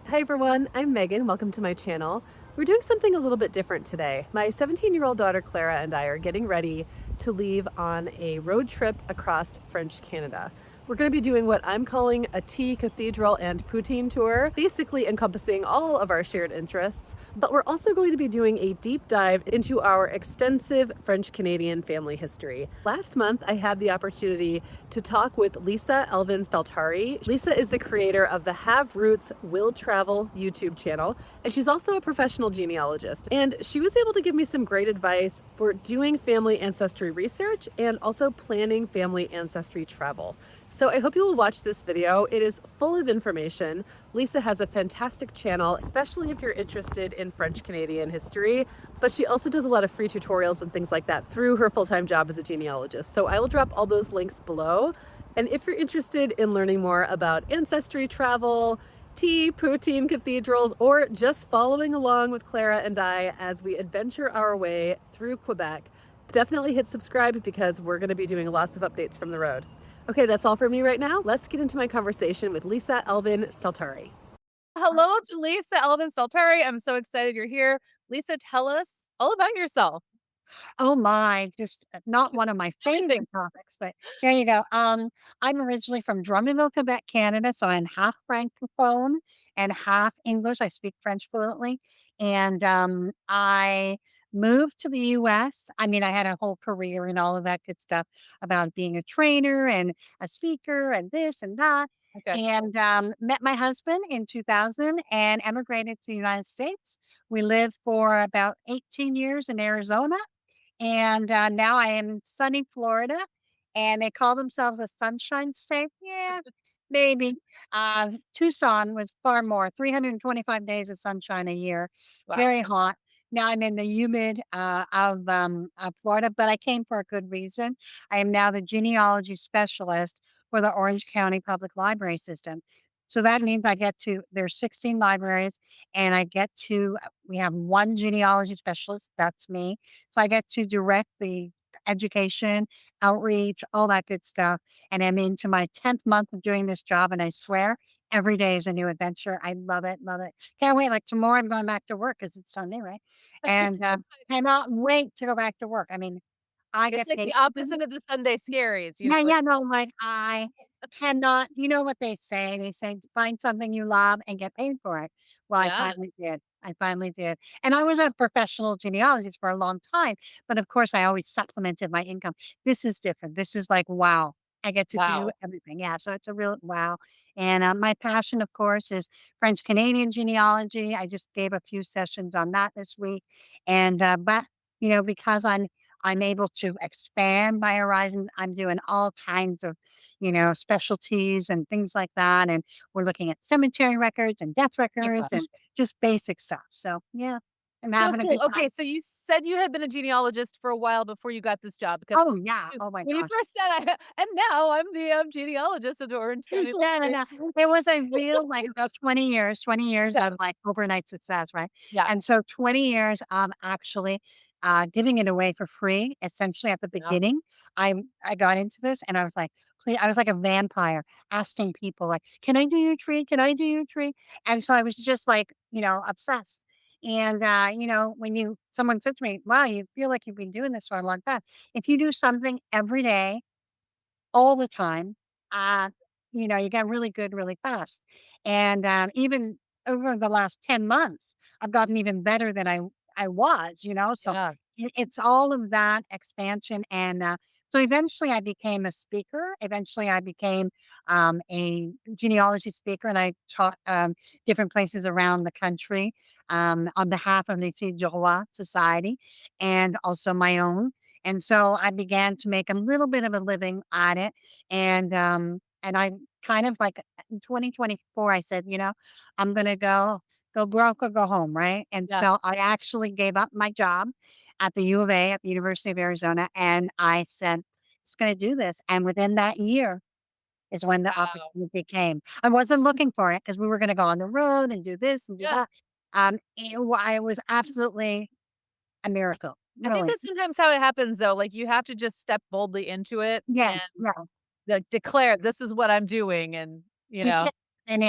Hi everyone, I'm Megan. Welcome to my channel. We're doing something a little bit different today. My 17-year-old daughter Clara and I are getting ready to leave on a road trip across French Canada. We're going to be doing what I'm calling a tea, cathedral, and poutine tour, basically encompassing all of our shared interests. But we're also going to be doing a deep dive into our extensive French-Canadian family history. Last month, I had the opportunity to talk with Lisa Elvin-Staltari. Lisa is the creator of the Have Roots Will Travel YouTube channel, and she's also a professional genealogist. And she was able to give me some great advice for doing family ancestry research and also planning family ancestry travel. So I hope you will watch this video. It is full of information. Lisa has a fantastic channel, especially if you're interested in French Canadian history, but she also does a lot of free tutorials and things like that through her full-time job as a genealogist. So I will drop all those links below. And if you're interested in learning more about ancestry travel, tea, poutine, cathedrals, or just following along with Clara and I as we adventure our way through Quebec, definitely hit subscribe because we're going to be doing lots of updates from the road. Okay, that's all for me right now. Let's get into my conversation with Lisa Elvin-Staltari. Hello to Lisa Elvin-Staltari. I'm so excited you're here. Lisa, tell us all about yourself. Oh my, just not one of my Everything. favorite topics, but there you go. I'm originally from Drummondville, Quebec, Canada, so I'm half Francophone and half English. I speak French fluently, and I moved to the U.S. I mean, I had a whole career and all of that good stuff about being a trainer and a speaker and this and that. Okay. And met my husband in 2000 and emigrated to the United States. We lived for about 18 years in Arizona and, now I am in sunny Florida, and they call themselves a sunshine state. Yeah, maybe. Tucson was far more, 325 days of sunshine a year, Wow. very hot. Now I'm in the humid, of Florida, but I came for a good reason. I am now the genealogy specialist for the Orange County Public Library System. So that means I get to there's 16 libraries, and I get to we have 1 genealogy specialist, that's me. So I get to direct the education, outreach, all that good stuff. And I'm into my 10th month of doing this job. And I swear every day is a new adventure. I love it. Love it. Can't wait. Like tomorrow, I'm going back to work because it's Sunday, right? And cannot wait to go back to work. I mean, I It's get like paid. the opposite of the Sunday scaries Yeah, usually. yeah, no, like, I cannot you know what they say? They say, "Find something you love and get paid for it." Well, I Yeah. finally did. I finally did. And I was a professional genealogist for a long time, but of course, I always supplemented my income. This is different. This is like, wow, I get to do Wow. everything. Yeah, so it's a real wow. And, my passion, of course, is French Canadian genealogy. I just gave a few sessions on that this week. And, but, because I'm able to expand my horizons. I'm doing all kinds of, specialties and things like that. And we're looking at cemetery records and death Oh my records and gosh. just basic stuff. So yeah, I'm So having a cool. good Okay, time. so you said you had been a genealogist for a while before you got this job because Oh yeah. you Oh my when you gosh. first said and now I'm the, genealogist of the Orange County No, no, Library. no. It was a real, like, about 20 years Okay. of, like, overnight success, right? Yeah. And so 20 years of actually, giving it away for free, essentially at the Yeah. beginning. I got into this and I was like, "Please," I was like a vampire asking people like, "Can I do your tree? Can I do your tree?" And so I was just like, obsessed. And, when someone said to me, "Wow, you feel like you've been doing this for a long time." If you do something every day all the time. Uh, you get really good really fast. And even over the last 10 months, I've gotten even better than I was, so Yeah. it's all of that expansion. And so eventually I became a speaker. Eventually I became a genealogy speaker and I taught different places around the country on behalf of the Filles du Roi Society and also my own. And so I began to make a little bit of a living at it, and I kind of like in 2024, I said, I'm gonna go broke or go home, right? And Yeah. so I actually gave up my job at the U of A at the University of Arizona, and I said, just gonna do this. And within that year is when the Wow. opportunity came. I wasn't looking for it because we were gonna go on the road and do this and do Yeah. that. I was absolutely a miracle, I think really. that's sometimes how it happens though, like, you have to just step boldly into it Yeah, and, yeah. like, declare, "This is what I'm doing," and, you You know? And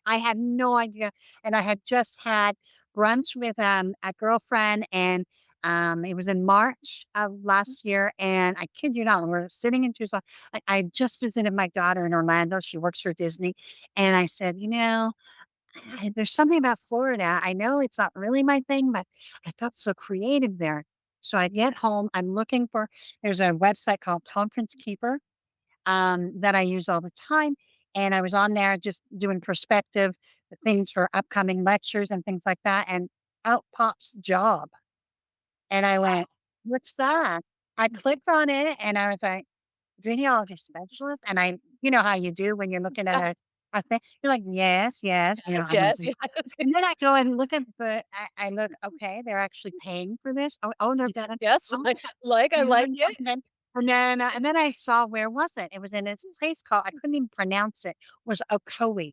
I had no idea, and I had just had brunch with, a girlfriend, and, it was in March of last year, and I kid you not, we're sitting in Tucson. I just visited my daughter in Orlando, she works for Disney, and I said, "You know, there's something about Florida. I know it's not really my thing, but I felt so creative there." So I get home, I'm looking for there's a website called Conference Keeper, that I use all the time. And I was on there just doing perspective things for upcoming lectures and things like that. And out pops job. And I went, what's that? I clicked on it and I was like, genealogy specialist. And you know how you do when you're looking at a thing, you're like, yes, yes. You know, Yes, I'm like, yes, yes. and then I go and look at I look, okay, they're actually paying for this. Oh, they're gonna, Yes, oh, I like it. and then I saw where was it? It was in this place called I couldn't even pronounce it, was Ocoee.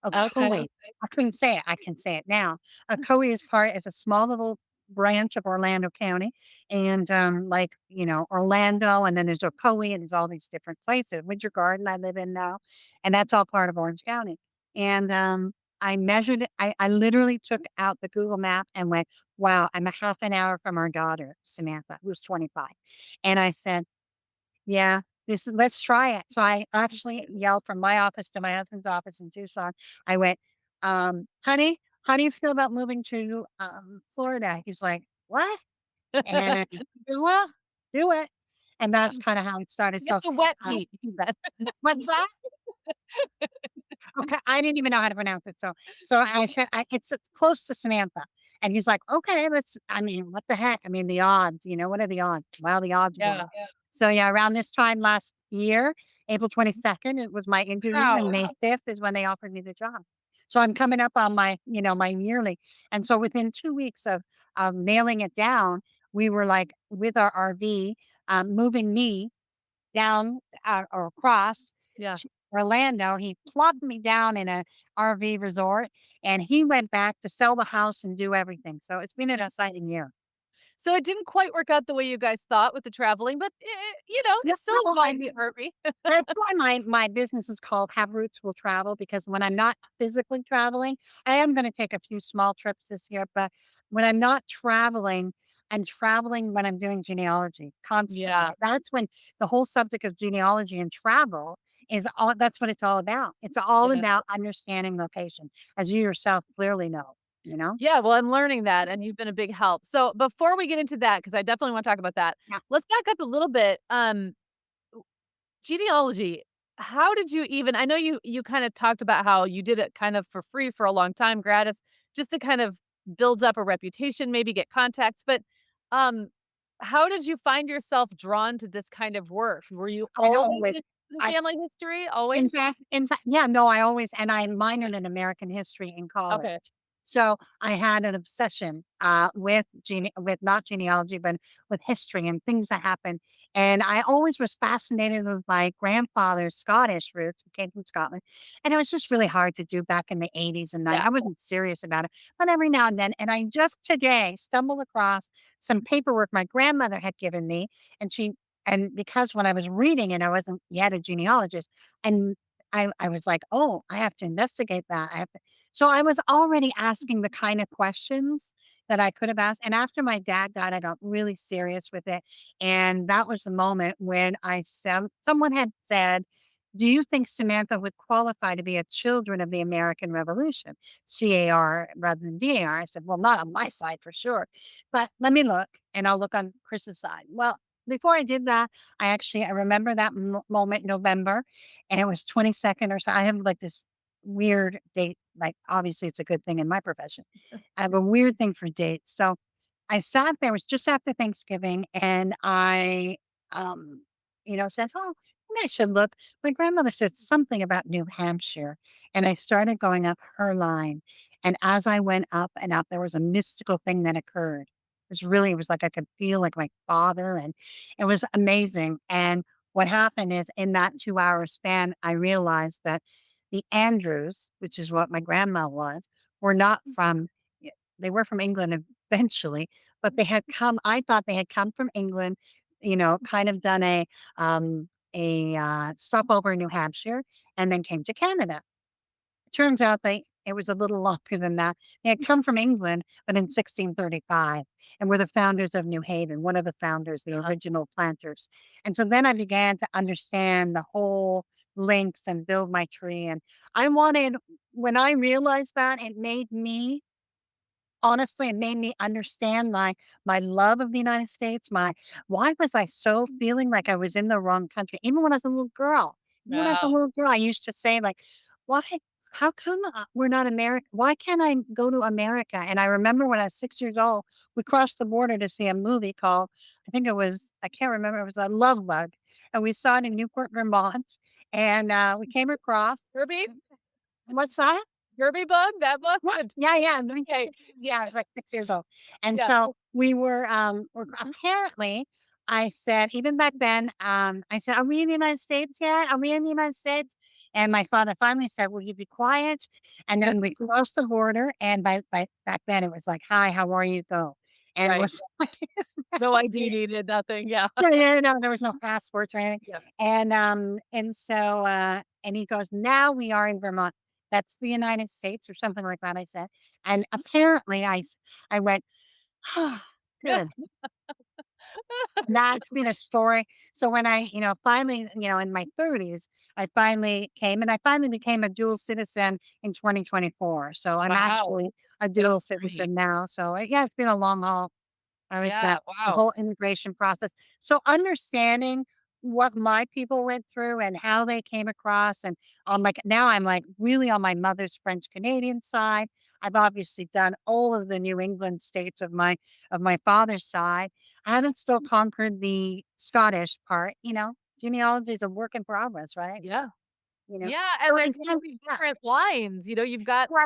Okay. Ocoee. I couldn't say it, I can say it now. Ocoee is a small little branch of Orlando County, and, like, Orlando, and then there's Ocoee, and there's all these different places. Winter Garden I live in now, and that's all part of Orange County, and, I measured it I literally took out the Google Map and went, "Wow, I'm a half an hour from our daughter, Samantha, who's 25," and I said, yeah, this is let's try it. So I actually yelled from my office to my husband's office in Tucson. I went, "Honey, how do you feel about moving to, Florida?" He's like, "What?" And I said, "Well, do it." And that's kinda how it started. So, It's a wet uh heat. That what's that? Okay, I didn't even know how to pronounce it, so I said, it's close to Samantha." And he's like, "Okay, let's" I mean, what the heck? I mean, the odds, what are the odds? Well, the odds Yeah. were. So, yeah, around this time last year, April 22nd, it was my interview, and Wow. May 5th is when they offered me the job. So I'm coming up on my yearly, and so within 2 weeks of nailing it down, we were, like, with our RV, moving me down, or across Yeah. to Orlando. He plopped me down in a RV resort, and he went back to sell the house and do everything. So it's been an exciting year. So it didn't quite work out the way you guys thought with the traveling, but, Yeah, it's still well, a topsy-turvy. that's why my business is called Have Roots Will Travel, because when I'm not physically traveling, I am gonna take a few small trips this year, but when I'm not traveling, I'm traveling when I'm doing genealogy constantly. Yeah, That's when the whole subject of genealogy and travel is all that's what it's all about. It's all yeah. about understanding location, as you yourself clearly know, you know? Yeah, well, I'm learning that, and you've been a big help. So before we get into that, because I definitely wanna talk about that, Yeah. let's back up a little bit. Genealogy, how did you even I know you kinda talked about how you did it kind of for free for a long time, gratis, just to kind of build up a reputation, maybe get contacts, but, um, how did you find yourself drawn to this kind of work? Were you I always always interested in I family history? Always? in fact, yeah, no, I always and I minored in American history in college. Okay. So I had an obsession with not genealogy, but with history and things that happened. And I always was fascinated with my grandfather's Scottish roots, who came from Scotland. And it was just really hard to do back in the 80s and 90s. Yeah. I wasn't serious about it, but every now and then. And I just today stumbled across some paperwork my grandmother had given me. And because when I was reading it, I wasn't yet a genealogist. And I was like, oh, I have to investigate that. So I was already asking the kind of questions that I could have asked. And after my dad died, I got really serious with it. And that was the moment when someone had said, "Do you think Samantha would qualify to be a Children of the American Revolution, CAR rather than DAR?" I said, "Well, not on my side for sure, but let me look, and I'll look on Chris's side." Well, before I did that, I remember that moment, November, and it was 22nd or so. I have like this weird date. Like, obviously, it's a good thing in my profession. I have a weird thing for dates. So I sat there, it was just after Thanksgiving, and um, said, "Oh, maybe I should look." My grandmother said something about New Hampshire, and I started going up her line. And as I went up and up, there was a mystical thing that occurred. It was like I could feel like my father, and it was amazing. And what happened is in that 2-hour span, I realized that the Andrews, which is what my grandma was, were not from they were from England eventually, but I thought they had come from England, kind of done a stopover in New Hampshire and then came to Canada. Turns out it was a little longer than that. They had come from England, but in 1635, and were the founders of New Haven, one of the founders, the Uh-huh. original planters. And so then I began to understand the whole links and build my tree. And I wanted, when I realized that, it made me honestly, it made me understand my love of the United States, my why was I so feeling like I was in the wrong country? Even when I was a little girl. Even when I was a Wow. little girl, I used to say like, "Why how come, we're not America? Why can't I go to America?" And I remember when I was 6 years old, we crossed the border to see a movie called I think it was I can't remember, it was a Love Bug, and we saw it in Newport, Vermont, and, we came across Kirby? what's that? Kirby bug? That bug? What? Yeah, yeah, Okay. yeah, I was like 6 years old, and Yeah. so we're apparently, I said even back then, I said, "Are we in the United States yet? Are we in the United States?" And my father finally said, "Will you be quiet?" And then we crossed the border, and by back then, it was like, "Hi, how are you? Go." And it Right. was like No ID needed, nothing. Yeah. yeah, yeah, no, there was no passports or anything. Yeah. And so, and he goes, "Now we are in Vermont. That's the United States," or something like that, I said. And apparently I went, "Oh, Yeah. good." That's been a story. So when I, finally, in my 30s, I finally came and I finally became a dual citizen in 2024. So I'm Wow. actually a That's dual great. citizen now. So yeah, it's been a long haul. I was Yeah. that the Wow. whole immigration process. So understanding what my people went through and how they came across, and like now I'm like really on my mother's French Canadian side. I've obviously done all of the New England states of my father's side. I haven't still conquered the Scottish part. Genealogy is a work in progress, right? Yeah. You know, Yeah, and so there's it's so many different lines, you've got well,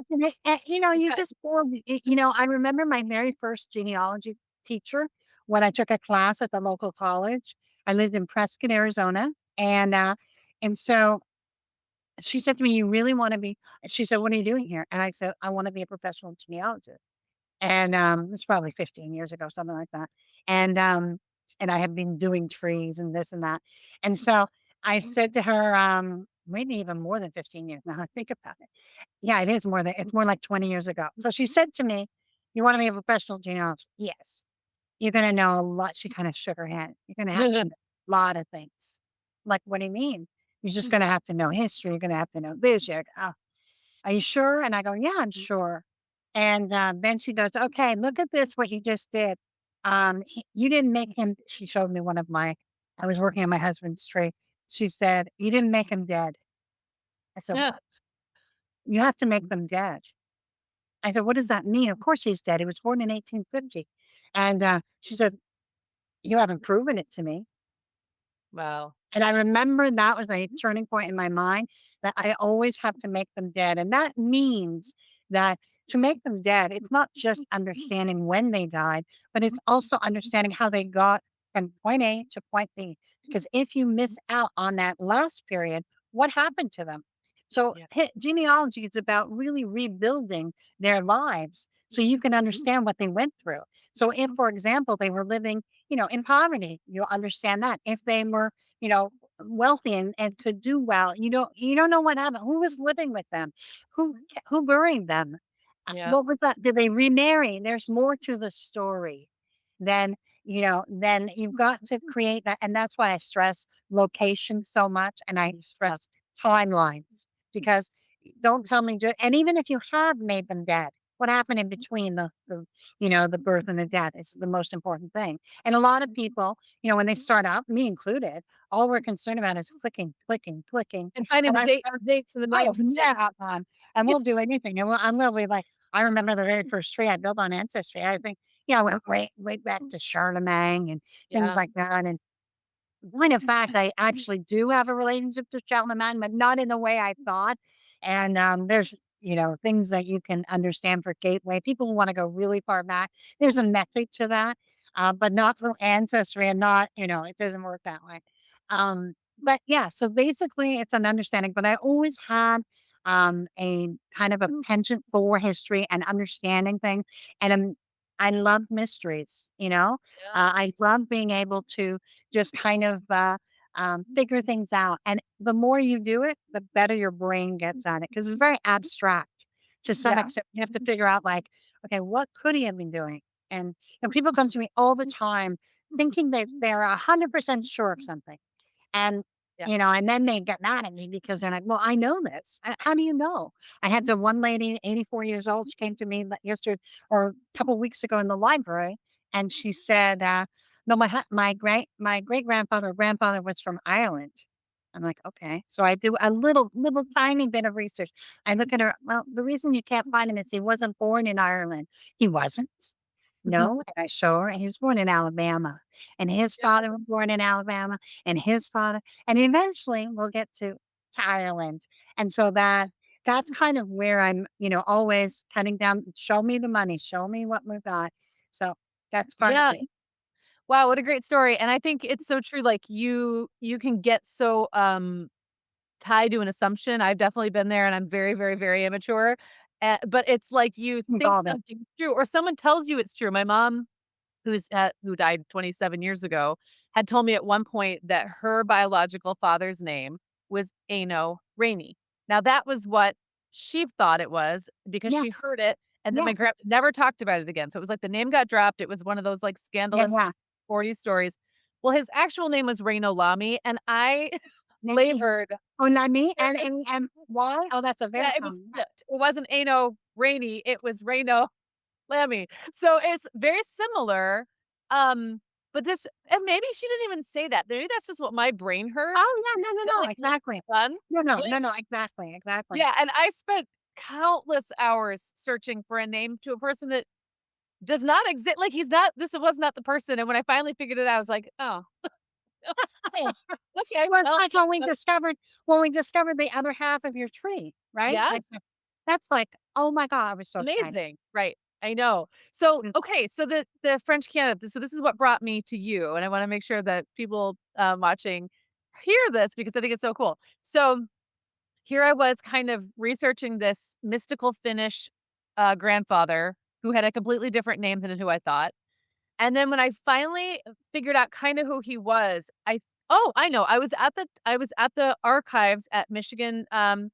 you've you got just form I remember my very first genealogy teacher when I took a class at the local college. I lived in Prescott, Arizona, and so she said to me, "You really wanna be" she said, "What are you doing here?" And I said, "I wanna be a professional genealogist." And, it's probably 15 years ago, something like that. And, um, and I have been doing trees and this and that. And so I said to her, maybe even more than 15 years now I think about it. Yeah, it's more like 20 years ago. So she said to me, "You wanna be a professional genealogist?" "Yes." "You're gonna know a lot." She kinda shook her head. "You're gonna have to know a lot of things." Like, "What do you mean?" "You're just gonna have to know history. You're gonna have to know this. Are you sure?" And I go, "Yeah, I'm sure." And, then she goes, "Okay, look at this, what you just did. You didn't make him" she showed me one of my I was working on my husband's tree. She said, "You didn't make him dead." I said, Yeah. "What?" "You have to make them dead." I said, "What does that mean?" "Of course he's dead. He was born in 1850." And, she said, "You haven't proven it to me." Wow. And I remember that was a turning point in my mind that I always have to make them dead. And that means that to make them dead, it's not just understanding when they died, but it's also understanding how they got from point A to point B. Because if you miss out on that last period, what happened to them? So Yeah. genealogy is about really rebuilding their lives so you can understand what they went through. So if, for example, they were living, in poverty, you'll understand that. If they were you know, wealthy and could do well. You don't know what happened. Who was living with them? Who buried them? Yeah. What was that? Did they remarry? There's more to the story than then you've got to create that. And that's why I stress location so much and I Yeah. stress timelines because don't tell me and even if you have made them dead, what happened in between the birth and the death is the most important thing. And a lot of people, when they start out, me included, all we're concerned about is clicking, clicking, clicking. And finding And the I dates and the oh, names. yeah, and we'll do anything. And we'll be like, I remember the very first tree I built on Ancestry. I think, I went way back to Charlemagne and things Yeah. like that. And point of fact, I actually do have a relationship to Charlemagne, but not in the way I thought. And there's, things that you can understand for Gateway. People want to go really far back. There's a method to that, but not through Ancestry and not, it doesn't work that way. But yeah, so basically it's an understanding, but I always had a kind of a penchant for history and understanding things. And I love mysteries, Yeah. I love being able to just kind of figure things out. And the more you do it, the better your brain gets at it because it's very abstract to some Yeah. extent. You have to figure out, like, okay, what could he have been doing? And people come to me all the time thinking that they're 100% sure of something. And, Yeah. and then they get mad at me because they're like, well, I know this. How do you know? I had the one lady, 84 years old, she came to me yesterday or a couple of weeks ago in the library. And she said, no, my great grandfather or grandfather was from Ireland. I'm like, okay. So I do a little tiny bit of research. I look at her. Well, the reason you can't find him is he wasn't born in Ireland. He wasn't. Mhm. No, and I show her, and he was born in Alabama, and his Yeah. father was born in Alabama, and his father, and eventually we'll get to Ireland, and so that's kind of where I'm, always cutting down. Show me the money, show me what we've got. So that's part of Yeah. it. Wow, what a great story, and I think it's so true, like, you can get so, tied to an assumption. I've definitely been there, and I'm very, very, very immature, but it's like you We've think all been. something's true or someone tells you it's true. My mom who died 27 years ago, had told me at one point that her biological father's name was Ano Rainey. Now that was what she thought it was because Yeah, she heard it, and then yeah, my grandpa never talked about it again. So it was like the name got dropped. It was one of those like yeah, scandalous yeah. 40s stories. Well, his actual name was Reno Lamy, and I Nikki. labored. Oh, not me. And why? Oh, that's a very Yeah, it was common. flipped. It wasn't Ano Rainey, it was Reno Lammy. So it's very similar. Um, but this and maybe she didn't even say that. Maybe that's just what my brain heard. Oh, yeah, no, no, But no, like my exactly. son, No, no, like no, no, exactly, exactly. yeah, and I spent countless hours searching for a name to a person that does not exist. Like he's not this was not the person. And when I finally figured it out, I was like, oh, oh okay. Well, it's Well, like when we discovered the other half of your tree, right? Like, yes. that's like, "Oh my god," I was so excited. Amazing. Right. I know. So, Mm, okay, so the French Canada, so this is what brought me to you, and I wanna make sure that people, watching hear this because I think it's so cool. So, here I was kind of researching this mystical Finnish, grandfather who had a completely different name than who I thought, and then when I finally figured out kinda who he was, I know, I was at the archives at Michigan,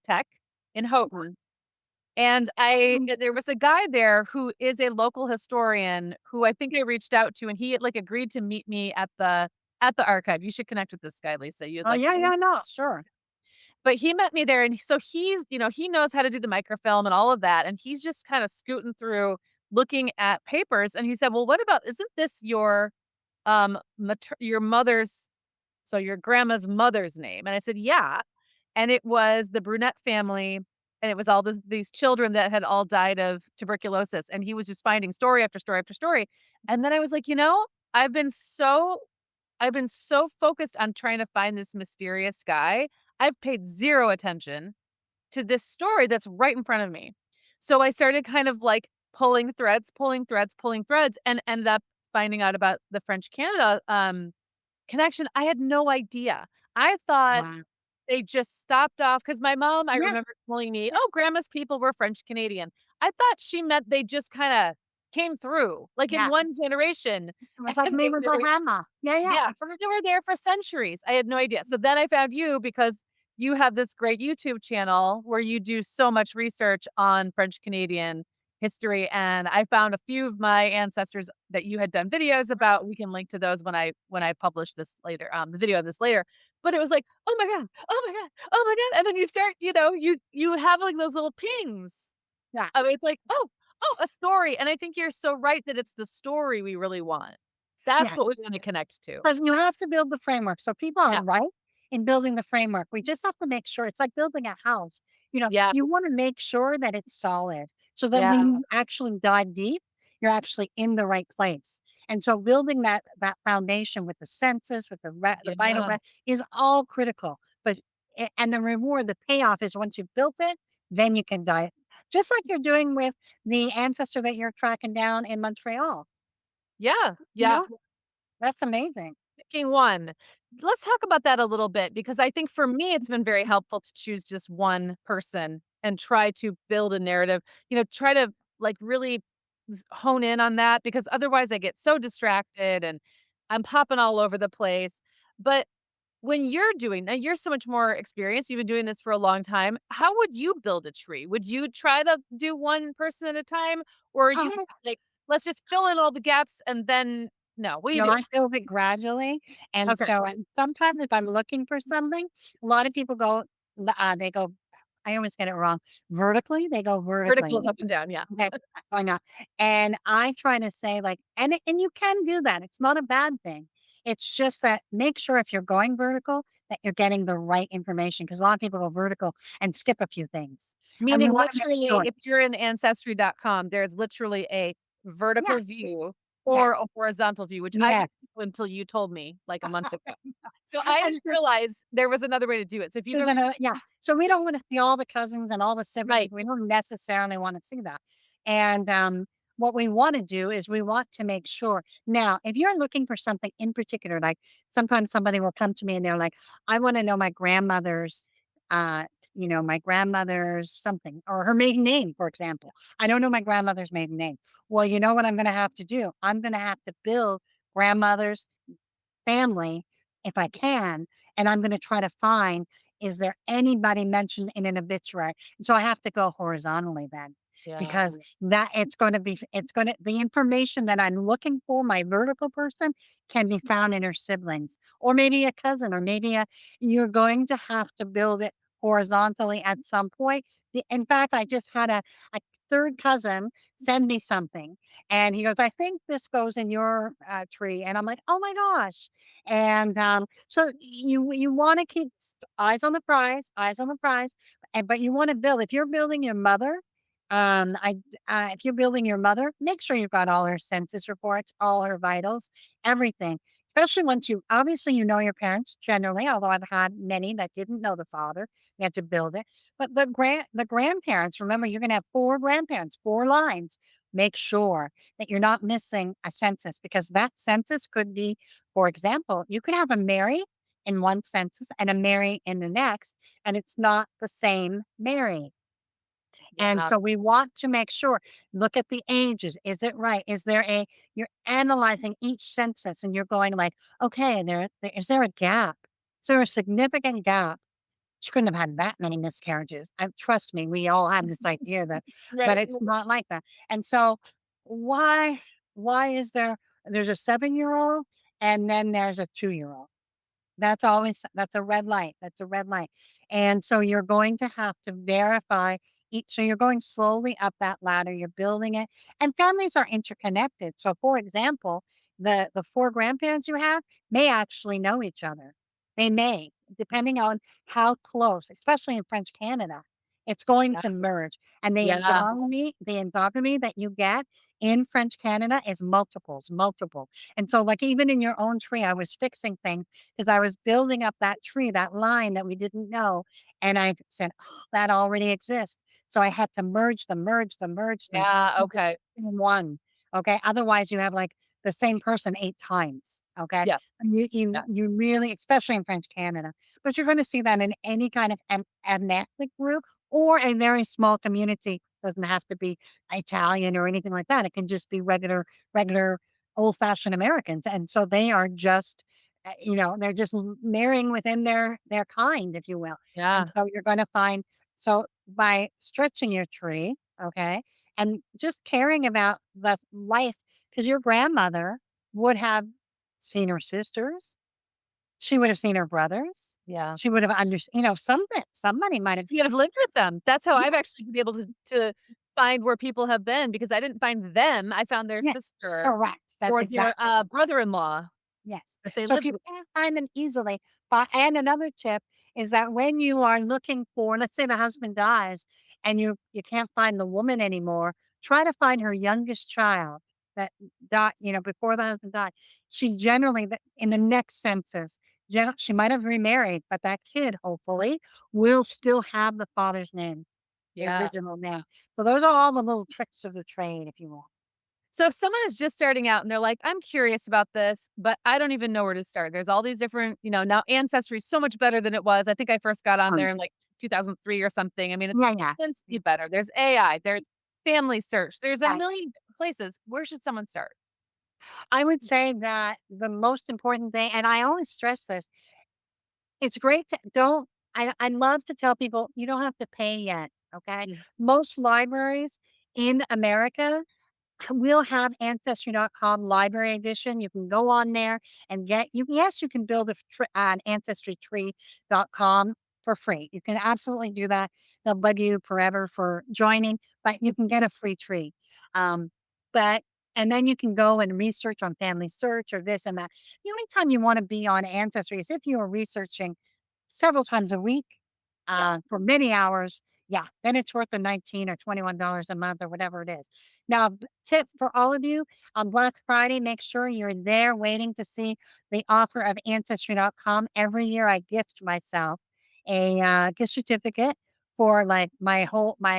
Tech in Houghton, and mm. there was a guy there who is a local historian who I think I reached out to, and he had, like, agreed to meet me at the archive. You should connect with this guy, Lisa, you'd Oh, like yeah, this. yeah, no, sure. But he met me there, and so he knows how to do the microfilm and all of that, and he's just kinda scooting through, looking at papers, and he said, "Well, what about isn't this your mother's so your grandma's mother's name?" And I said, "Yeah." And it was the Brunette family, and it was all these children that had all died of tuberculosis, and he was just finding story after story after story. And then I was like, "You know, I've been so focused on trying to find this mysterious guy. I've paid 0 attention to this story that's right in front of me." So I started kind of like pulling threads, pulling threads, pulling threads, and ended up finding out about the French Canada, connection. I had no idea. I thought Wow. they just stopped off because my mom, I Yeah, remember telling me, yeah, "Oh, grandma's people were French Canadian." I thought she meant they just kinda came through, like, in yeah. one generation, It was like and me with they my were grandma. Yeah, yeah, yeah, absolutely. they were there for centuries. I had no idea. So then I found you because you have this great YouTube channel where you do so much research on French Canadian history, and I found a few of my ancestors that you had done videos about. We can link to those when I publish this later, the video of this later. But it was like, "Oh my god. Oh my god. Oh my god." And then you start, you have like those little pings. Yeah, I mean, it's like, "Oh, oh, a story." And I think you're so right that it's the story we really want. That's yeah. what we wanna connect to. But you have to build the framework. So people are Yeah. right in building the framework. We just have to make sure it's like building a house. Yeah. You want to make sure that it's solid so that Yeah. when you actually dive deep, you're actually in the right place. And so building that foundation with the census, with the vital Yeah. is all critical. But and the reward, the payoff is once you've built it, then you can dive. Just like you're doing with the ancestor that you're tracking down in Montreal. Yeah. You Yeah. know, that's amazing. Picking one. Let's talk about that a little bit because I think for me, it's been very helpful to choose just one person and try to build a narrative, try to like really hone in on that because otherwise I get so distracted and I'm popping all over the place. But when you're doing that, you're so much more experienced, you've been doing this for a long time. How would you build a tree? Would you try to do one person at a time? Or are you Oh, more like, "Let's just fill in all the gaps and then" no, what do you no, do? I build it gradually, and Okay. so, and sometimes if I'm looking for something, a lot of people go, they go, I always get it wrong, vertically? They go vertically. Vertical is up and down, yeah. Okay, why not? And I try to say, like, and you can do that, it's not a bad thing. It's just that make sure if you're going vertical, that you're getting the right information, because a lot of people go vertical and skip a few things, and we Meaning wanna make literally, sure. if you're in Ancestry.com, there's literally a vertical Yes, view yes, or a horizontal view, which I yes. didn't know until you told me, like, a month ago. So I And didn't realize there was another way to do it. So if you've there's ever another, yeah. So we don't wanna see all the cousins and all the siblings, right, we don't necessarily wanna see that. And, what we wanna do is we want to make sure now, if you're looking for something in particular, like, sometimes somebody will come to me and they're like, "I wanna know my grandmother's, uh, my grandmother's something, or her maiden name," for example. "I don't know my grandmother's maiden name." Well, you know what I'm gonna have to do? I'm gonna have to build grandmother's family if I can, and I'm gonna try to find, is there anybody mentioned in an obituary? And so I have to go horizontally then, yeah, because that it's gonna the information that I'm looking for, my vertical person, can be found in her siblings, or maybe a cousin, or maybe a you're going to have to build it horizontally at some point. In fact, I just had a third cousin send me something, and he goes, "I think this goes in your, tree," and I'm like, "Oh my gosh." And, so you wanna keep eyes on the prize, and but you wanna build if you're building your mother, if you're building your mother, make sure you've got all her census reports, all her vitals, everything, especially once you obviously, you know your parents generally, although I've had many that didn't know the father, you had to build it, but the grandparents, remember, you're gonna have 4 grandparents, 4 lines. Make sure that you're not missing a census, because that census could be, for example, you could have a Mary in one census and a Mary in the next, and it's not the same Mary. And yeah, so we want to make sure, look at the ages. Is it right? You're analyzing each census and you're going like, okay, is there a gap? Is there a significant gap? She couldn't have had that many miscarriages. Trust me, we all have this idea that, but right. it's not like that. And so why, why is there's a 7-year-old and then there's a 2-year-old? That's a red light, that's a red light, and so you're going to have to verify each so you're going slowly up that ladder, you're building it, and families are interconnected, so, for example, the 4 grandparents you have may actually know each other. They may, depending on how close, especially in French Canada, it's going to Yes. merge, and Yeah, the endogamy that you get in French Canada is multiples, multiple, and so, like, even in your own tree, I was fixing things 'cause I was building up that tree, that line that we didn't know, and I said, "Oh, that already exists." So I had to merge them yeah, to okay. in one, okay? Otherwise, you have, like, the same person 8 times, okay? Yes, And yes, you really, especially in French Canada, but you're gonna see that in any kind of an ethnic group or a very small community. Doesn't have to be Italian or anything like that. It can just be regular old-fashioned Americans, and so they are just they're just marrying within their kind, if you will. yeah, And so you're going to find, so by stretching your tree, okay, and just caring about the life, because your grandmother would have seen her sisters, she would have seen her brothers, yeah. she would have somebody might have, You gotta have lived with them. That's how yeah, I've actually been able to find where people have been because I didn't find them, I found their yes, sister correct. That's or their, exactly. brother-in-law Yes. that they So if lived you with. can't find them easily, and another tip is that when you are looking for, let's say the husband dies and you can't find the woman anymore, try to find her youngest child that died, before the husband died. She generally, in the next census, she might have remarried, but that kid hopefully will still have the father's name, the Yeah. original name. So those are all the little tricks of the trade, if you will. So if someone is just starting out and they're like, "I'm curious about this, but I don't even know where to start." There's all these different, now Ancestry is so much better than it was. I think I first got on Um, there in like 2003 or something. I mean, it's yeah, yeah. immensely better. There's AI, there's FamilySearch, there's a Yeah. million different places. Where should someone start? I would say that the most important thing, and I always stress this, It's great to don't I love to tell people you don't have to pay yet, okay? Mm. Most libraries in America we'll have Ancestry.com library edition. You can go on there and get you yes, you can build an ancestrytree.com for free. You can absolutely do that. They'll bug you forever for joining, but you can get a free tree. Um, but and then you can go and research on Family Search or this and that. The only time you want to be on Ancestry is if you are researching several times a week, Yeah. for many hours, yeah, then it's worth the 19 or $21 a month or whatever it is. Now, tip for all of you on Black Friday, make sure you're there waiting to see the offer of Ancestry.com. Every year I gift myself a gift certificate for like my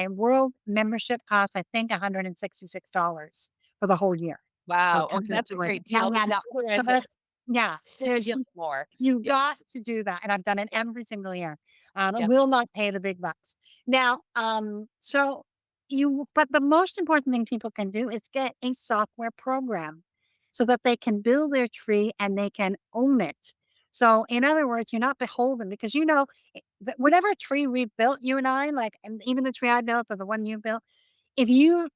world membership costs, I think $166 for the whole year. So Wow. it Okay, comes that's a into it. great Yeah, deal yeah, because no. other So ancestors that's yeah, there's feel more. you Yeah. got to do that, and I've done it every single year. I Yeah. will not pay the big bucks. Now, but the most important thing people can do is get a software program so that they can build their tree and they can own it. So, in other words, you're not beholden because whatever tree we built, you and I, like, and even the tree I built or the one you built, if you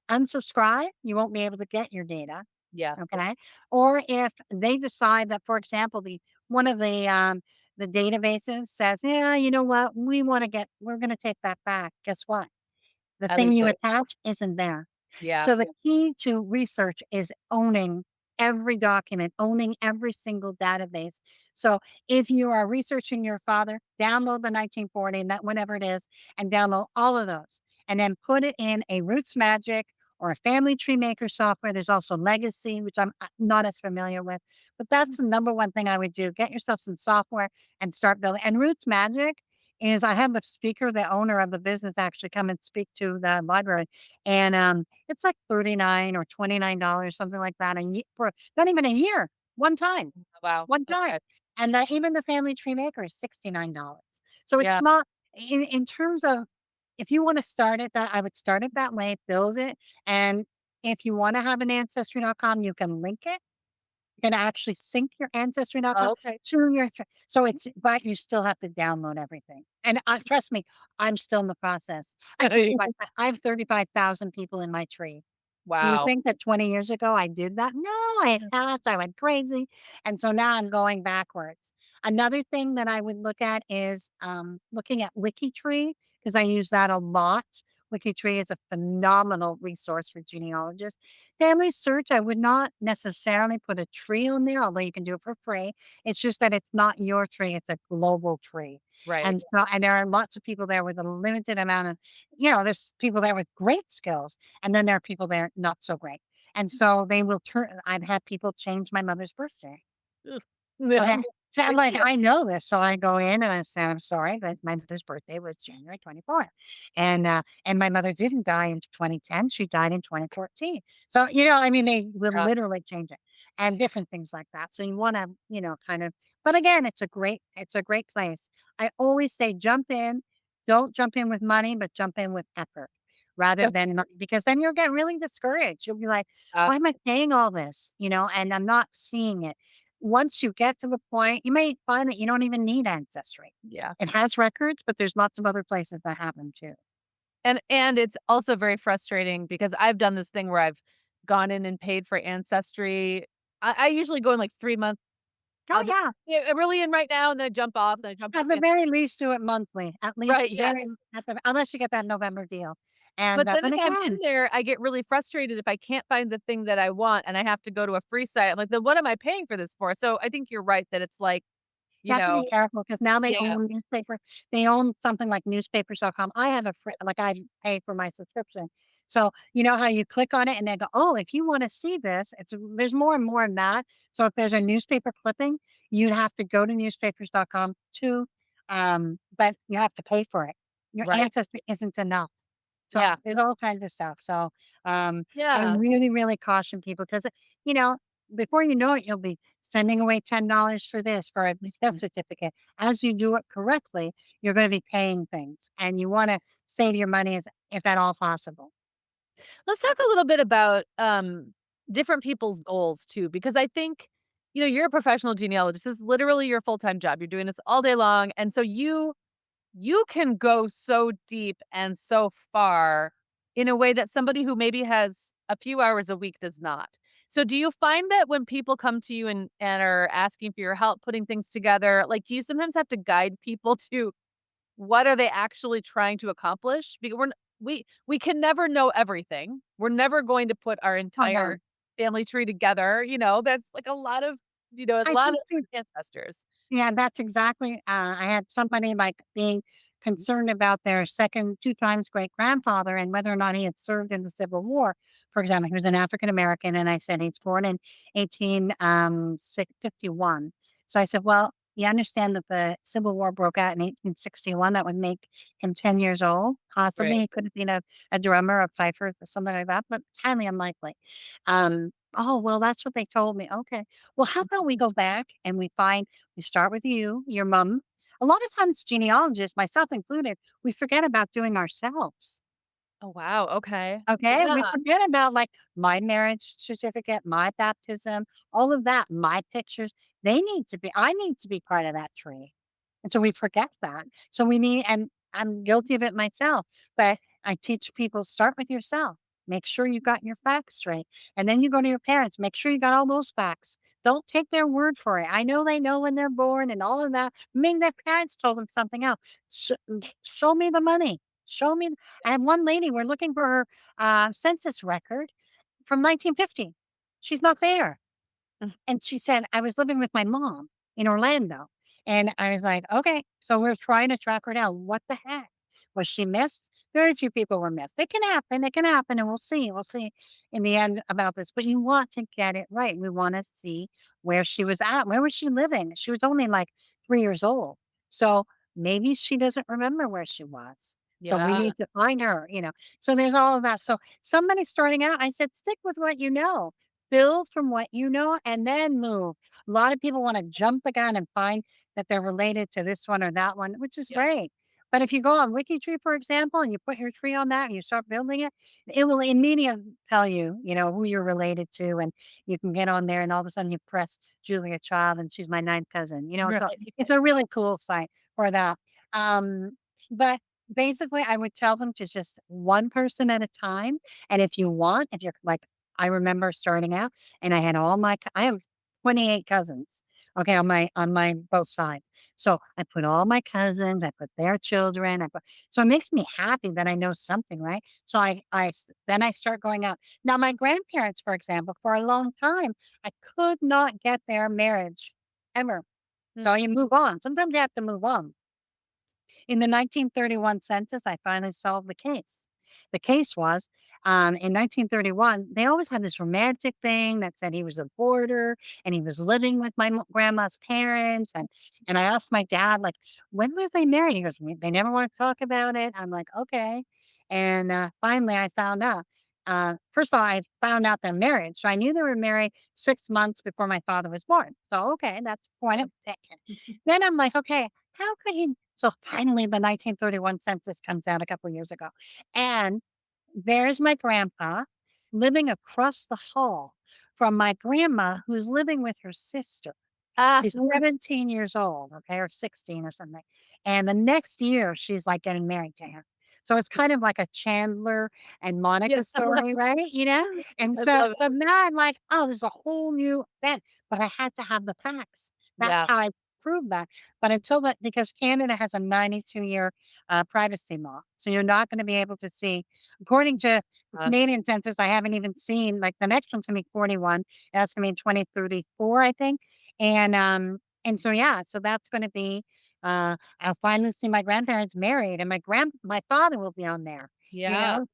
unsubscribe, you won't be able to get your data. Yeah. Okay. Or if they decide that, for example, one of the databases says, yeah, you know what, we're gonna take that back. Guess what? The At thing least you it attach isn't there. yeah. So the key to research is owning every document, owning every single database. So if you are researching your father, download the 1940 and that whatever it is, and download all of those, and then put it in a RootsMagic or a Family Tree Maker software. There's also Legacy, which I'm not as familiar with, but that's the number one thing I would do. Get yourself some software and start building. And RootsMagic is I have a speaker, the owner of the business, actually come and speak to the library, and it's like 39 or $29, something like that, for not even a year, one time, Wow. one time. Okay. And even the Family Tree Maker is $69. So it's Yeah. not in terms of if you want to start it that I would start it that way, build it. And if you want to have an ancestry.com, you can link it can actually sync your ancestry.com Oh, okay. to your so it's but you still have to download everything. And, trust me, I'm still in the process. I have 35,000 people in my tree. You would Wow. think that 20 years ago I did that. No, I hacked, I went crazy, and so now I'm going backwards. Another thing that I would look at is, looking at WikiTree because I use that a lot. WikiTree is a phenomenal resource for genealogists. Family Search, I would not necessarily put a tree on there, although you can do it for free. It's just that it's not your tree, it's a global tree. Right. And there are lots of people there with a limited amount of, there's people there with great skills, and then there are people there not so great. And so they will I've had people change my mother's birthday. Ugh. Yeah. Okay. So I'm Big like, deal. I know this. So I go in and I say, I'm sorry, but my mother's birthday was January 24th. And my mother didn't die in 2010. She died in 2014. So, I mean, they will Yeah. literally change it and different things like that. So you want to, kind of, but again, it's a great place. I always say jump in, don't jump in with money, but jump in with effort rather than because then you'll get really discouraged. You'll be like, Uh, why am I paying all this? And I'm not seeing it. Once you get to the point, you may find that you don't even need Ancestry. yeah. It has records, but there's lots of other places that have them too. And it's also very frustrating because I've done this thing where I've gone in and paid for Ancestry. I usually go in like 3 months. Oh, I'll be yeah. yeah, I'm really in right now, and then I jump off, and I jump back At the in. very least, do it monthly. At least, Right, yes. unless you get that November deal. But then But if I'm in again, there, I get really frustrated if I can't find the thing that I want and I have to go to a free site. I'm like, then what am I paying for this for? So I think you're right that it's like, you you have to be know, careful because now they yeah, own newspaper. They own something like newspapers.com. I have I pay for my subscription. So you know how you click on it and they go, oh, if you want to see this, there's more and more in that. So if there's a newspaper clipping, you'd have to go to newspapers.com too. But you have to pay for it. Your right. ancestry isn't enough. So Yeah. there's all kinds of stuff. So I Yeah. really, really caution people because you know, before you know it, you'll be sending away $10 for this for a death certificate. As you do it correctly, you're going to be paying things, and you want to save your money as if at all possible. Let's talk a little bit about different people's goals too, because I think you're a professional genealogist. This is literally your full-time job. You're doing this all day long, and so you can go so deep and so far in a way that somebody who maybe has a few hours a week does not. So do you find that when people come to you and are asking for your help putting things together, like, do you sometimes have to guide people to what are they actually trying to accomplish? Because we can never know everything. We're never going to put our Oh, no. entire family tree together, that's like a lot of, a I lot of think too. ancestors. Yeah, that's exactly, I had somebody, like, being concerned about their 2nd 2 times great-grandfather and whether or not he had served in the Civil War. For example, he was an African American, and I said, "He's born in 51." So I said, "Well, you understand that the Civil War broke out in 1861, that would make him 10 years old? Possibly, Right. he could have been a drummer, a fifer, or something like that, but highly unlikely." "Oh, well, that's what they told me." "Okay. Well, how about we go back and we start with you, your mom. A lot of times genealogists, myself included, we forget about doing ourselves. Oh, wow, okay. Okay, we Yeah. forget about, like, my marriage certificate, my baptism, all of that, my pictures. I need to be part of that tree. And so we forget that. So we need and I'm guilty of it myself, but I teach people, start with yourself. Make sure you got your facts straight. And then you go to your parents, make sure you got all those facts. Don't take their word for it. I know they know when they're born and all of that. Maybe their parents told them something else. Show me the money. Show me. I have one lady, we're looking for her census record from 1950. She's not there. Mm, And she said, "I was living with my mom in Orlando." And I was like, "Okay." So we're trying to track her down. What the heck? Was she missed? Very few people were missed. It can happen. It can happen. And we'll see. We'll see in the end about this. But you want to get it right. We want to see where she was at. Where was she living? She was only like 3 years old. So maybe she doesn't remember where she was. So we yeah, need to find her. So there's all of that. So somebody starting out, I said, stick with what you know. Build from what you know and then move. A lot of people wanna jump the gun and find that they're related to this one or that one, which is yep, great. But if you go on WikiTree, for example, and you put your tree on that and you start building it, it will immediately tell you, who you're related to, and you can get on there and all of a sudden you press Julia Child and she's my ninth cousin. right, So it's right. a really cool site for that. Um, but basically I would tell them to just one person at a time. And if you're like I remember starting out and I have 28 cousins, okay, on my both sides. So I put all my cousins, I put their children, so it makes me happy that I know something, right? So then I start going out. Now my grandparents, for example, for a long time, I could not get their marriage ever. Mm, So you move on. Sometimes you have to move on. In the 1931 census, I finally solved the case. The case was in 1931, they always had this romantic thing that said he was a boarder and he was living with my grandma's parents. And I asked my dad, like, when were they married? He goes, they never want to talk about it. I'm like, okay. And finally, I found out. First of all, I found out their marriage. So I knew they were married 6 months before my father was born. So, okay, that's point of taken. Then I'm like, okay, how could he so finally, the 1931 census comes out a couple years ago, and there's my grandpa living across the hall from my grandma who's living with her sister. ah, She's 17 years old, okay, or 16 or something, and the next year, she's, like, getting married to him. So it's kind of like a Chandler and yeah, Monica story, right, And I so love so it. now I'm like, "Oh, there's a whole new event," but I had to have the facts. That's Yeah, how I proved that, but until that because Canada has a 92-year, privacy law, so you're not gonna be able to see according to the uh, Canadian census, I haven't even seen like, the next one's gonna be 41, that's gonna be in 2034, I think, and so, yeah, so that's gonna be, I'll finally see my grandparents married, and my father will be on there, you yeah, know?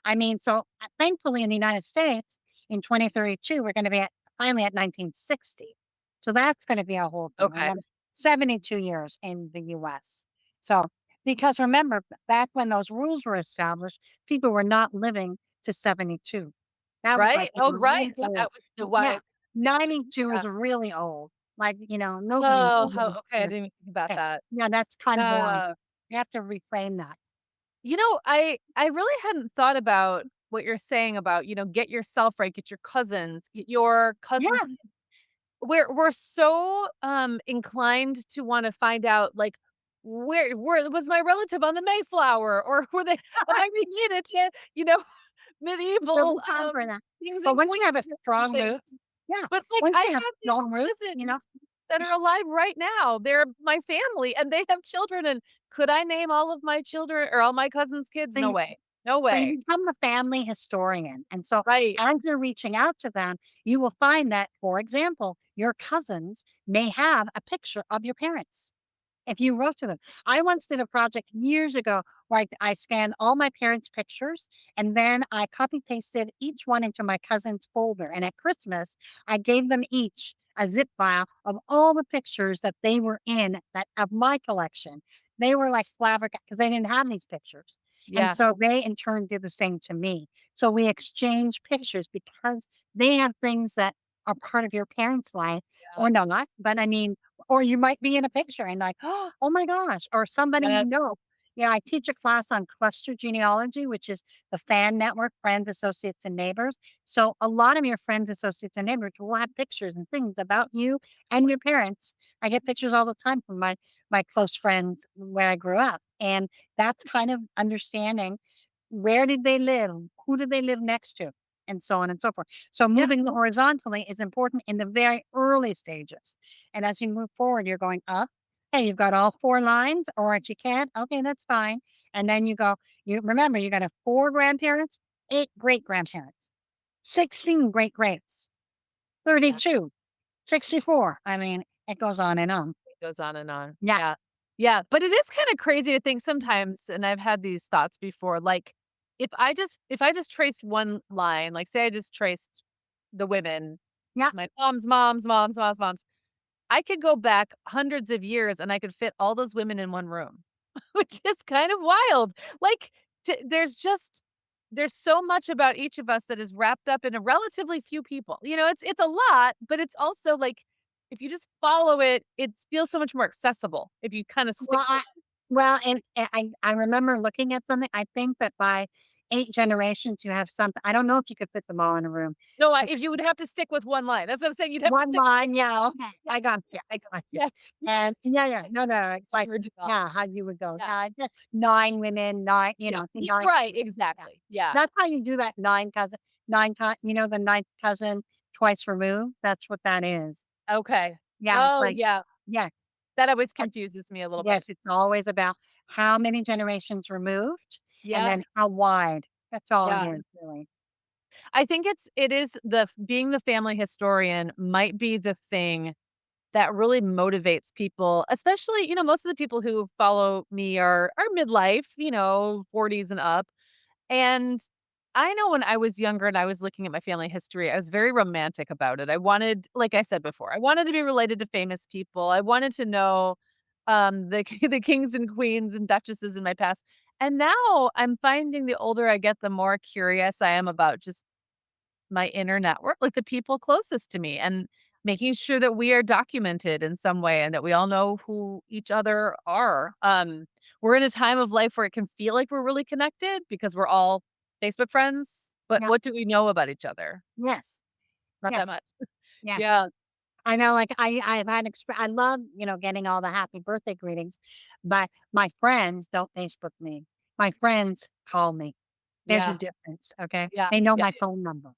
I mean, so, thankfully, in the United States, in 2032, we're gonna be finally at 1960. So that's gonna be a whole thing, and okay. then 72 years in the US. So, because remember, back when those rules were established, people were not living to 72. That was, like, Right? Oh, right, really so old. that was the Yeah, why 92 yeah. is really old. Like, nobody Oh, how lived okay, I to didn't even think about okay. that. Yeah, that's kind of boring. Yeah. You have to reframe that. I really hadn't thought about what you're saying about, get yourself right, get your cousins, Yeah. we're so, inclined to wanna find out, like, where was my relative on the Mayflower, or were they am I related to, you know, There'll be medieval, time for that. kings But and once you have a queens or strong something? root, yeah, But, like, once I you have have these strong roots, cousins that are alive right now. They're my family, and they have children, and could I name all of my children or all my cousins' kids? so No you way. No so you way. become the family historian, and so Right. as you're reaching out to them, you will find that, for example, your cousins may have a picture of your parents. If you wrote to them. I once did a project years ago where I scanned all my parents' pictures and then I copy pasted each one into my cousin's folder. And at Christmas, I gave them each a zip file of all the pictures that they were in that of my collection. They were like flabbergasted because they didn't have these pictures. And Yeah. so they in turn did the same to me. So we exchanged pictures because they have things that are part of your parents' life Yeah. or not. But I mean, or you might be in a picture and like, oh my gosh, or somebody you Yes. know. Yeah, I teach a class on cluster genealogy, which is the fan network, friends, associates, and neighbors. So a lot of your friends, associates, and neighbors will have pictures and things about you and your parents. I get pictures all the time from my close friends where I grew up. And that's kind of understanding where did they live? Who did they live next to? And so on and so forth. So Yeah. moving horizontally is important in the very early stages. And as you move forward, you're going up. Hey, you've got all four lines, or if you can't, okay, that's fine. And then you go, you remember you got to four grandparents, eight great grandparents, 16 great greats, Yeah. 32, 64. I mean, it goes on and on. It goes on and on. Yeah. Yeah. Yeah, but it is kinda crazy to think sometimes, and I've had these thoughts before, like, if I just traced one line, like, say I just traced the women, Yeah. my mom's moms, moms, moms, moms, I could go back hundreds of years, and I could fit all those women in one room, which is kind of wild. Like, there's so much about each of us that is wrapped up in a relatively few people. It's a lot, but it's also like, if you just follow it, it feels so much more accessible if you kinda stick Well, to I it. well, and I remember looking at something. I think that by 8 generations, you have something. I don't know if you could fit them all in a room. No, I 'Cause if you would have to stick with one line. That's what I'm saying, you'd have to one stick with line, yeah, one. okay, Yeah, I got you, I got you. yeah. And yeah, no, no, it's like, Original. yeah, how you would go, Yeah, just 9 women, 9, yeah. 9, Right, yeah. exactly. Yeah, That's how you do that 9 times, the ninth cousin twice removed, that's what that is. okay. Yeah, it's Oh, like, yeah. yeah, That always uh, confuses me a little bit. yes, it's always about how many generations removed and Yeah, then how wide. That's all it yeah. is, really. I think it is being the family historian might be the thing that really motivates people, especially, most of the people who follow me are midlife, 40s and up. And I know when I was younger and I was looking at my family history, I was very romantic about it. I wanted, like I said before, I wanted to be related to famous people. I wanted to know the the kings and queens and duchesses in my past. And now I'm finding the older I get, the more curious I am about just my inner network, like the people closest to me, and making sure that we are documented in some way and that we all know who each other are. We're in a time of life where it can feel like we're really connected because we're all Facebook friends, but Yeah. what do we know about each other? Yes. Not that Yes. much. Yes. Yeah. I know, like, I've had I love, getting all the happy birthday greetings, but my friends don't Facebook me. My friends call me. There's a Yeah. difference, okay? Yeah. They know Yeah. my phone number.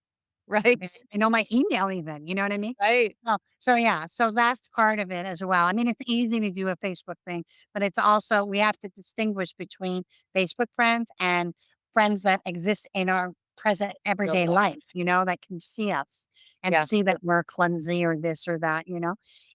Right. They know my email even, you know what I mean? Right. So yeah, so that's part of it as well. I mean, it's easy to do a Facebook thing, but it's also we have to distinguish between Facebook friends and friends that exist in our present Real everyday life. life, that can see us and Yeah. see that we're clumsy or this or that.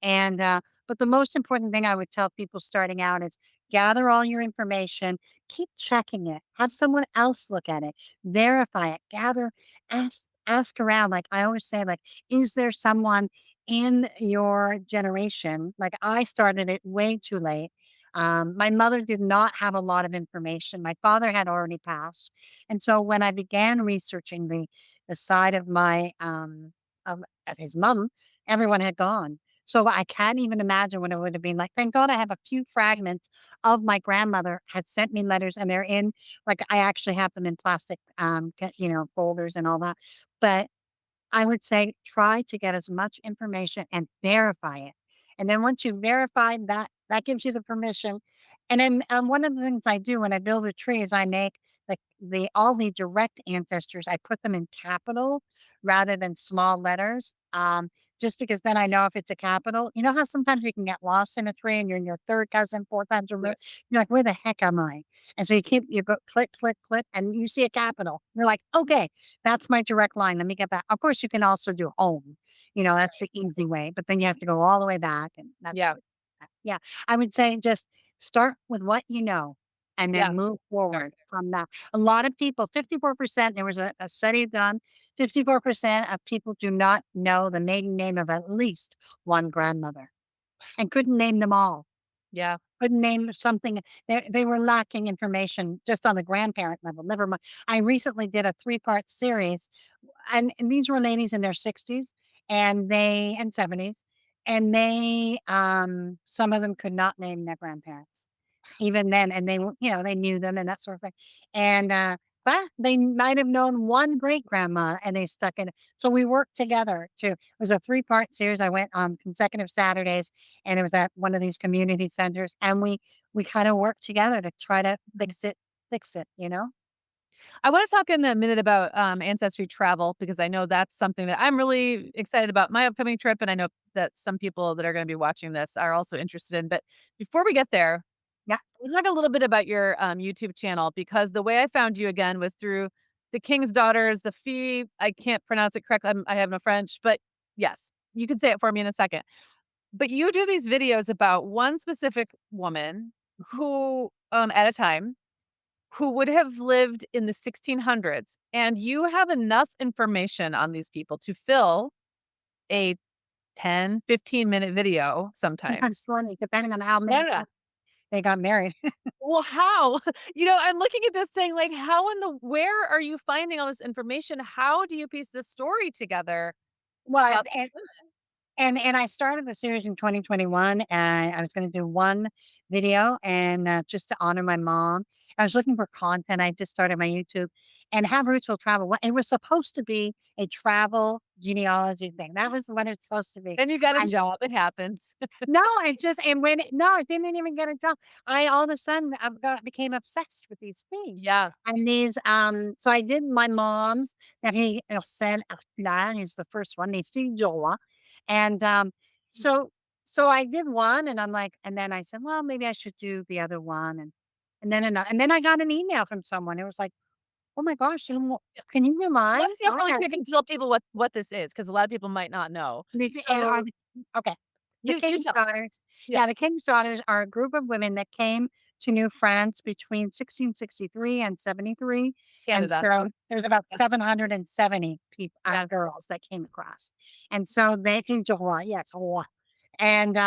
And but the most important thing I would tell people starting out is gather all your information, keep checking it, have someone else look at it, verify it, ask around. Like I always say, like, is there someone in your generation? Like I started it way too late. My mother did not have a lot of information. My father had already passed, and so when I began researching the side of my of his mom, everyone had gone. So I can't even imagine what it would have been like. Thank God I have a few fragments of my grandmother had sent me letters, and they're in like I actually have them in plastic, folders and all that. But I would say try to get as much information and verify it. And then once you verify that, that gives you the permission. And then one of the things I do when I build a tree is I make the all the direct ancestors. I put them in capital rather than small letters. Just because then I know if it's a capital. You know how sometimes you can get lost in a tree and you're in your third cousin, four times removed. Yes. You're like, where the heck am I? And so you go click, click, click, and you see a capital. You're like, okay, that's my direct line. Let me get back. Of course, you can also do home. That's the easy way, but then you have to go all the way back, and that's Yeah. really yeah. I would say just start with what you know and Yeah. then move Start. forward from that. A lot of people, 54%, there was a study done, 54% of people do not know the maiden name of at least one grandmother and couldn't name them all. Yeah. Couldn't name something. They were lacking information just on the grandparent level. Never mind. I recently did a three-part series, and these were ladies in their 60s and 70s, and some of them could not name their grandparents even then, and they knew them and that sort of thing, and, but they might have known one great-grandma, and they stuck in it. So we worked together to it was a three-part series. I went on consecutive Saturdays, and it was at one of these community centers, and we kinda worked together to try to fix it. I want to talk in a minute about ancestry travel because I know that's something that I'm really excited about my upcoming trip, and I know that some people that are going to be watching this are also interested in. But before we get there, Yeah. we'll talk a little bit about your YouTube channel because the way I found you again was through the King's Daughters, the Fee. I can't pronounce it correctly. I have no French, but yes, you can say it for me in a second. But you do these videos about one specific woman Mhm. who, at a time, who would have lived in the 1600s, and you have enough information on these people to fill a 10, 15-minute video Sometimes sometimes. 20, depending on how many Yeah. times they got married. Well, how? I'm looking at this saying, like, how in the where are you finding all this information? How do you piece this story together Well, about and and I started the series in 2021, and I was gonna do one video and, just to honor my mom. I was looking for content. I just started my YouTube and Have Roots Will Travel. It was supposed to be a travel genealogy thing. That was what it's supposed to be. and you got a I job, it happens. No, it just and when it no, it didn't even get a job. I all of a sudden became obsessed with these things. Yeah. And so I did my mom's that he said is the first one, les filles du roi. And so so I did one and I'm like, and then I said, well, maybe I should do the other one. And then I got an email from someone. It was like, oh my gosh, can you remind? Let's see really quick and tell people what this is, because a lot of people might not know. Are So, okay. The you King's tell. Daughters Yeah, yeah, the King's Daughters are a group of women that came to New France between 1663 and 73, and Canada. so there's about Yeah, 770 yeah. girls that came across, and so they came to Hawaii, yes, Hawaii, and,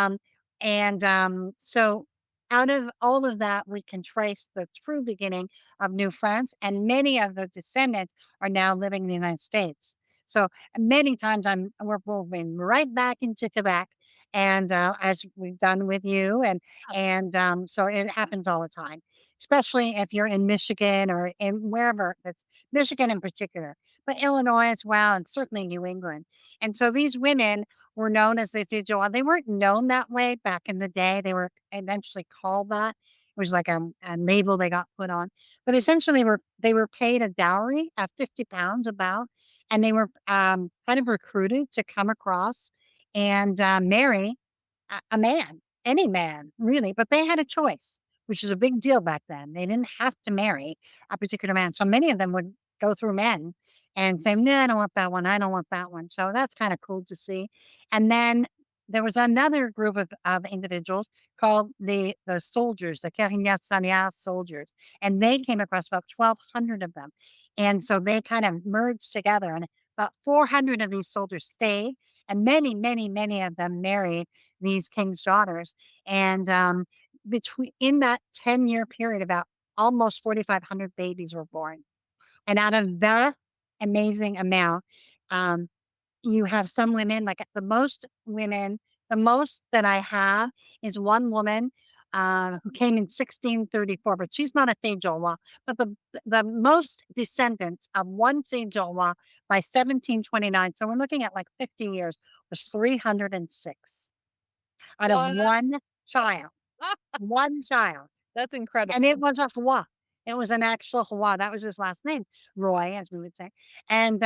so out of all of that, we can trace the true beginning of New France, and many of the descendants are now living in the United States. So many times we're moving right back into Quebec, and as we've done with you, and so it happens all the time, especially if you're in Michigan or in wherever. It's Michigan in particular, but Illinois as well, and certainly New England. And so these women were known as the Feijoa. They weren't known that way back in the day. They were eventually called that. It was like a label they got put on, but essentially they were paid a dowry of 50 pounds about, and they were, kind of recruited to come across and, marry a man, any man, really, but they had a choice, which was a big deal back then. They didn't have to marry a particular man, so many of them would go through men and say, "No, I don't want that one, I don't want that one," so that's kinda cool to see, and then there was another group of individuals called the soldiers, the Carignan soldiers, and they came across about 1,200 of them, and so they kind of merged together, and about 400 of these soldiers stayed, and many, many, many of them married these king's daughters, and, between in that 10-year period, about almost 4,500 babies were born, and out of that amazing amount, um, you have some women, like, the most that I have is one woman, who came in 1634, but she's not a fille de roi. But the most descendants of one fille de roi by 1729, so we're looking at like 50 years, was 306 out of What? child, one child. That's And it incredible. was a Roy. It was an actual Roy. That was his last name, Roy, as we would say. And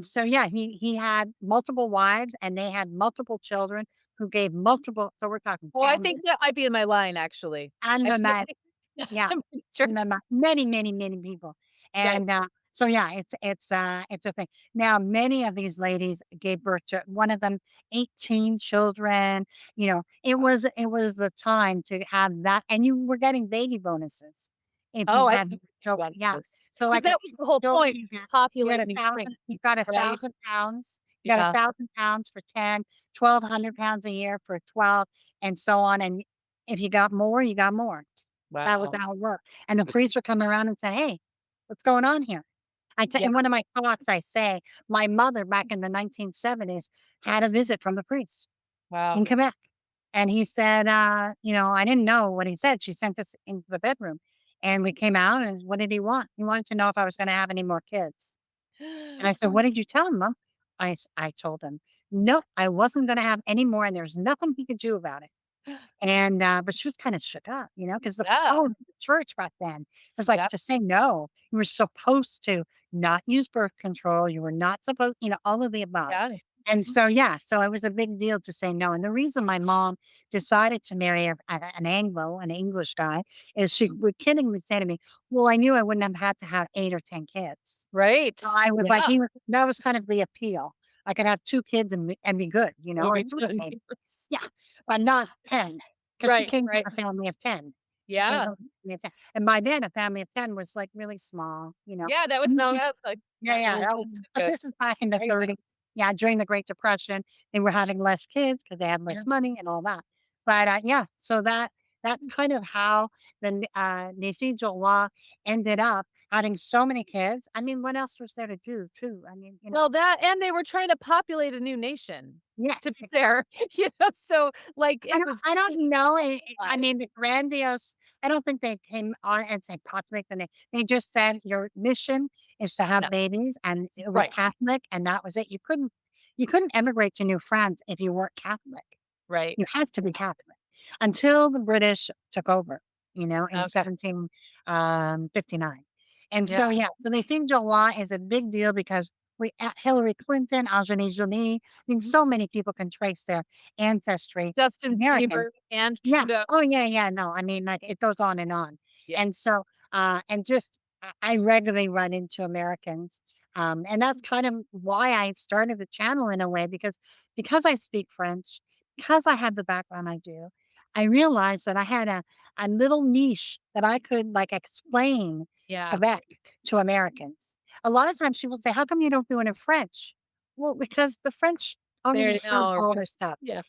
so yeah, he had multiple wives and they had multiple children who gave multiple. So we're talking Well, I think that might be in my line, actually. and I the feel man. like Yeah. I'm pretty sure. Many, many, many people. Yeah. And, so yeah, it's a thing. Now, many of these ladies gave birth to one of them 18 children, it was the time to have that, and you were getting baby bonuses if you Oh, I had think children, about yeah. this So, because like, that was the whole children point, populate new strength, you got right? £1,000, you got Yeah. £1,000 for 10, £1,200 a year for 12, and so on, and if you got more, you got more. That was Wow. how it worked, and the priests would come around and say, "Hey, what's going on here?" Yeah. In one of my talks, I say, my mother back in the 1970s had a visit from the priest in Wow. Quebec, and he said, I didn't know what he said. She sent us into the bedroom, and we came out, and what did he want? He wanted to know if I was gonna have any more kids, and I said, "What did you tell him, Mom?" I told him, "No, I wasn't gonna have any more, and there's nothing he could do about it." And, but she was kinda shook up, because the Yeah. power of the church back then was like Yep. to say no. You were supposed to not use birth control. You were not supposed, all of the above. Yeah. And Mhm. so, yeah, so it was a big deal to say no. And the reason my mom decided to marry an Anglo, an English guy, is she would kiddingly say to me, "Well, I knew I wouldn't have had to have 8 or 10 kids." So Right. I was like, Yeah. that was kind of the appeal. I could have 2 kids and be good, Or or we 3 couldn't. maybe. Yeah, but not 10, because she Right, came from right. a family of 10. She came Yeah. from a family of 10, and by then, a family of 10 was, like, really small, Yeah, that was and no, you that's like yeah, yeah, no, that was but good. this is back in the Right, right. 30s. Yeah, during the Great Depression, they were having less kids because they had Yeah. less money and all that. But, yeah, so that's kind of how Les Filles du Roi ended up having so many kids. I mean, what else was there to do too? I mean, Well, that and they were trying to populate a new nation, to yes. be fair, so, like, it was I don't know, I live. mean, the grandiose I don't think they came on and said populate the nation. They just said, "Your mission is to have No. babies," and it was Right, Catholic, and that was it. You couldn't emigrate to New France if you weren't Catholic. right. You had to be Catholic until the British took over, in Okay. 1759. And Yeah. so, yeah, so they think July is a big deal because Hillary Clinton, Angelina Jolie, I mean, Mhm. so many people can trace their ancestry Justin American. Bieber and Yeah. Trudeau. Oh, yeah, yeah, no, I mean, like, it goes on and on. Yeah. And so, and just I regularly run into Americans, and that's kind of why I started the channel in a way because I speak French, because I have the background I do, I realized that I had a little niche that I could, like, explain Yeah. Quebec to Americans. A lot of times people say, "How come you don't do it in French?" Well, because the French There already you have go. all their stuff. Yeah.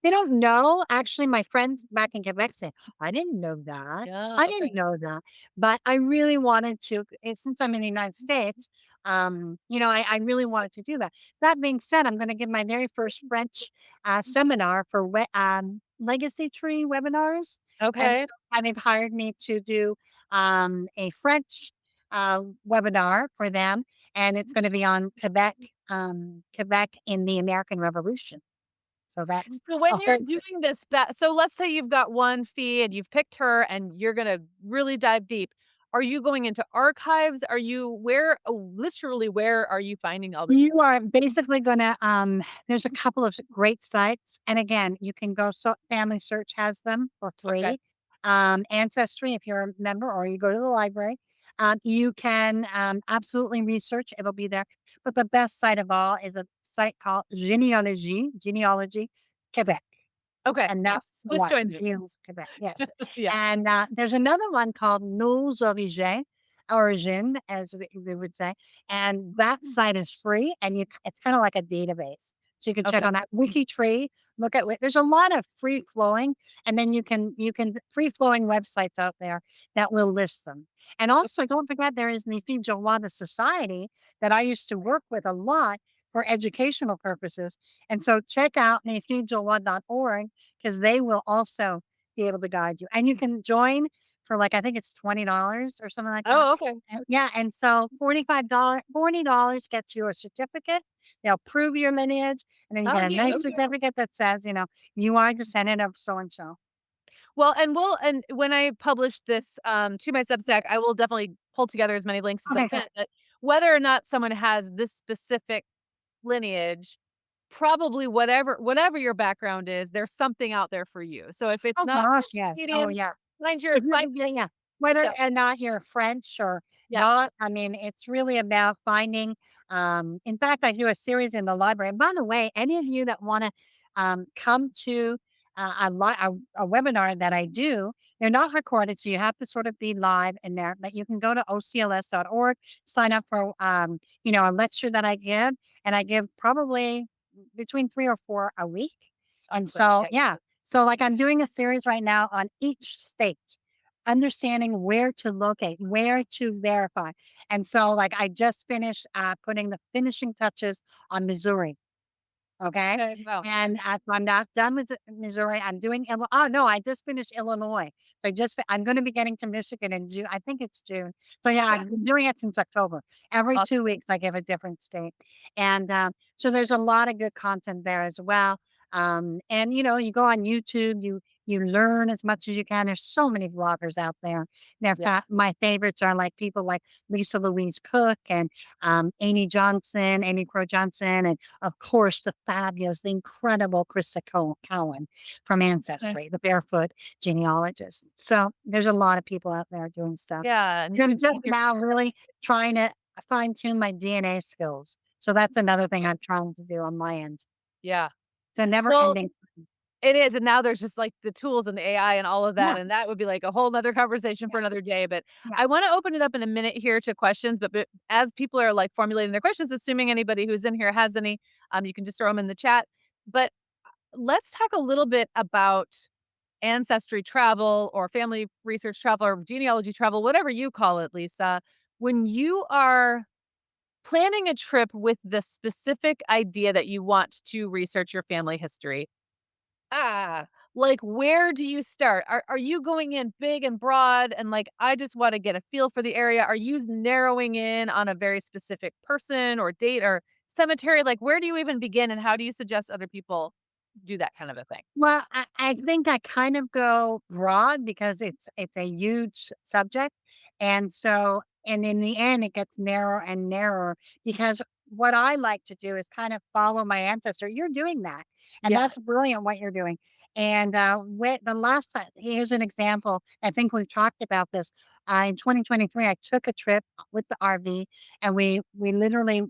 They don't know. Actually, my friends back in Quebec say, "I didn't know that. Yeah, I didn't okay. know that." But I really wanted to, since I'm in the United States, I really wanted to do that. That being said, I'm going to give my very first French seminar for Legacy Tree webinars, and so Okay. they've hired me to do a French webinar for them, and it's going to be on Quebec in the American Revolution. So that's So when a you're whole doing this so let's say you've got one fee and you've picked her and you're gonna really dive deep. Are you going into archives? Are you literally, where are you finding all this? You are basically gonna, there's a couple of great sites, and again, you can go FamilySearch has them for Okay. free. Ancestry, if you're a member or you go to the library, you can, absolutely research, it'll be there. But the best site of all is a site called Genealogy Quebec. Okay. And Yes. that's the Just one, joined you. News, Quebec, yes. Yeah. And, there's another one called Nos Origines, Origin, as we would say, and that site is free, and it's kinda like a database. So you can check Okay. on that. WikiTree, look at there's a lot of free flowing, and then you can free flowing websites out there that will list them. And also, don't forget there is the Fijowana Society that I used to work with a lot for educational purposes, and so check out nefijowa.org because they will also be able to guide you. And you can join for like, I think it's $20 or something like that. Oh, okay. Yeah. And so $40 gets you a certificate. They'll prove your lineage. And then you Oh, get a neat. nice Okay. certificate that says, you are descendant of so and so. Well, and when I publish this, to my Substack, I will definitely pull together as many links as I Okay, can, cool. but whether or not someone has this specific lineage, probably whatever your background is, there's something out there for you. So if it's Oh not gosh, French yes. Oh Canadian, yeah. find If you're yeah, yeah. Whether yeah, or not you're French or yeah, not, I mean, it's really about finding, in fact, I do a series in the library. And by the way, any of you that wanna, come to, a webinar that I do, they're not recorded, so you have to sort of be live in there, but you can go to ocls.org, sign up for, a lecture that I give, and I give probably between 3 or 4 a week. And excellent. so, Okay, yeah. So, like, I'm doing a series right now on each state, understanding where to locate, where to verify. And so, like, I just finished putting the finishing touches on Missouri. Okay, okay, wow, and so I'm not done with Missouri. I'm doing oh, no, I just finished Illinois. So I'm gonna be getting to Michigan in June. I think it's June. So, yeah, yeah, I've been doing it since October. Every awesome, 2 weeks, I give a different state. And, so there's a lot of good content there as well. And, you go on YouTube, you learn as much as you can. There's so many vloggers out there. yeah, My favorites are, like, people like Lisa Louise Cook and, Amy Crow Johnson, and of course, the fabulous, the incredible Krista Cowan from okay, Ancestry, the barefoot genealogist. So there's a lot of people out there doing stuff. yeah, and I'm just you're now really trying to fine tune my DNA skills. So that's another thing I'm trying to do on my end. yeah. It's a never Well, ending. it is, and now there's just, like, the tools and the AI and all of that, Yeah, and that would be, like, a whole 'nother conversation yeah, for another day, but yeah. I wanna open it up in a minute here to questions, but as people are, like, formulating their questions, assuming anybody who's in here has any, you can just throw them in the chat, but let's talk a little bit about ancestry travel or family research travel or genealogy travel, whatever you call it, Lisa. When you are planning a trip with the specific idea that you want to research your family history, Ah, like, where do you start? Are you going in big and broad and, like, I just wanna get a feel for the area? Are you narrowing in on a very specific person or date or cemetery? Like, where do you even begin, and how do you suggest other people do that kind of a thing? Well, I think I kind of go broad because it's a huge subject. And so and in the end it gets narrower and narrower because what I like to do is kind of follow my ancestor. You're doing that. And Yeah, that's brilliant what you're doing. And with the last time, here's an example. I think we've talked about this. In 2023, I took a trip with the RV, and we literally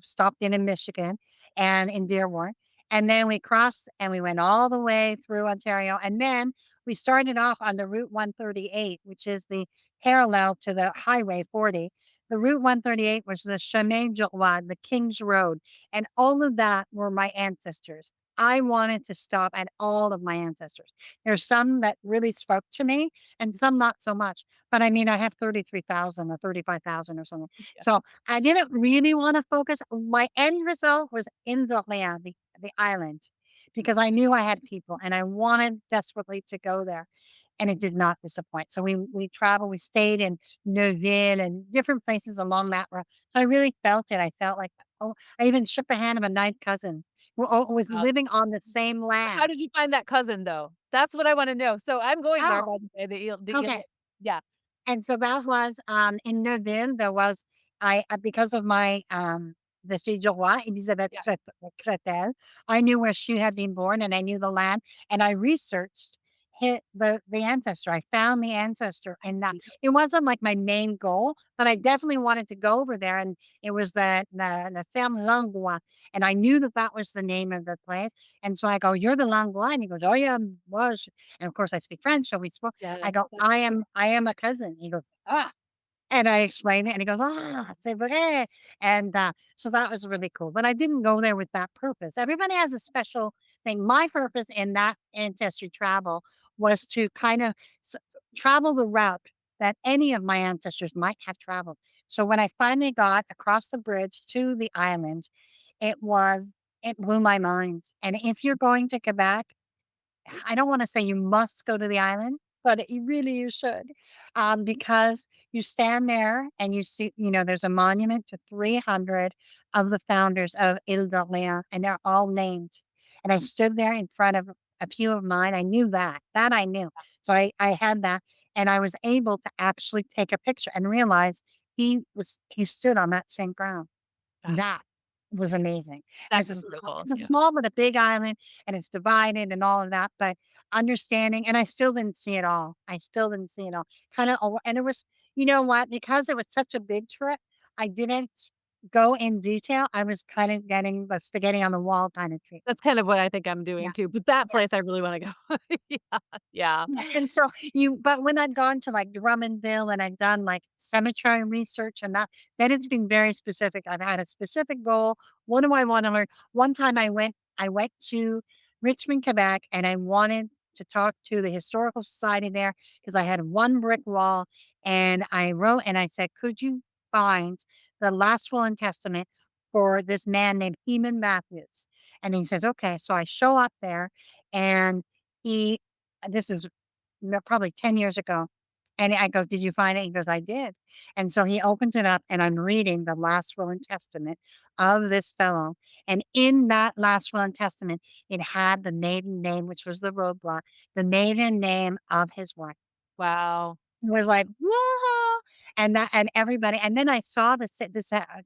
stopped in Michigan and in Dearborn, and then we crossed and we went all the way through Ontario. And then we started off on the Route 138, which is the parallel to the Highway 40. The Route 138 was the Chemin du Roi, the King's Road. And all of that were my ancestors. I wanted to stop at all of my ancestors. There's some that really spoke to me and some not so much. But I mean, I have 33,000 or 35,000 or something. yeah, So I didn't really want to focus. My end result was in the land, the island, because I knew I had people and I wanted desperately to go there, and it did not disappoint. So we traveled, we stayed in Neuville and different places along that route. So I really felt it. I felt like, oh, I even shook the hand of a ninth cousin who was uh, living on the same how land. did you find that cousin, though? That's what I wanna know. So I'm going there, Oh, by the way, the okay. yeah, And so that was, in Neuville, there was because of my, the fille du roi, Elisabeth yeah, Cretel, I knew where she had been born and I knew the land, and I researched the ancestor. I found the ancestor, and that it wasn't like my main goal, but I definitely wanted to go over there, and it was the Ferme Langlois, and I knew that that was the name of the place, and so I go, "You're the Langlois?" And he goes, "Oh, yeah, was," and of course I speak French, so we spoke. yeah, I go, I am a cousin." He goes, "Ah." And I explained it, and he goes, "Ah, c'est vrai." And, so that was really cool, but I didn't go there with that purpose. Everybody has a special thing. My purpose in that ancestry travel was to kind of travel the route that any of my ancestors might have traveled. So when I finally got across the bridge to the island, it was it blew my mind. And if you're going to Quebec, I don't wanna say you must go to the island, but you should, because you stand there and you see, there's a monument to 300 of the founders of Île-d'Orléans, and they're all named, and I stood there in front of a few of mine. I knew that I knew. So I had that, and I was able to actually take a picture and realize he stood on that same ground. Ah, That was amazing. And that's incredible. it's a Yeah. small but a big island, and it's divided and all of that, but understanding, and I still didn't see it all. I still didn't see it all. Kinda and it was, you know what? Because it was such a big trip, I didn't go in detail. I was kinda getting the spaghetti on the wall kinda treatment. That's kind of what I think I'm doing Yeah. too, but that place I really wanna go. Yeah, yeah, Yeah, and so but when I'd gone to, like, Drummondville and I'd done, like, cemetery research and that has been very specific. I've had a specific goal. What do I wanna learn? One time I went to Richmond, Quebec, and I wanted to talk to the Historical Society there because I had one brick wall, and I wrote and I said, "Could you find the last will and testament for this man named Heman Matthews?" And he says, "Okay." So I show up there, and he this is probably 10 years ago. And I go, "Did you find it?" He goes, "I did." And so he opens it up, and I'm reading the last will and testament of this fellow. And in that last will and testament, it had the maiden name, which was the roadblock, the maiden name of his wife. wow. Was like, "Whoa!" And everybody, and then I saw this,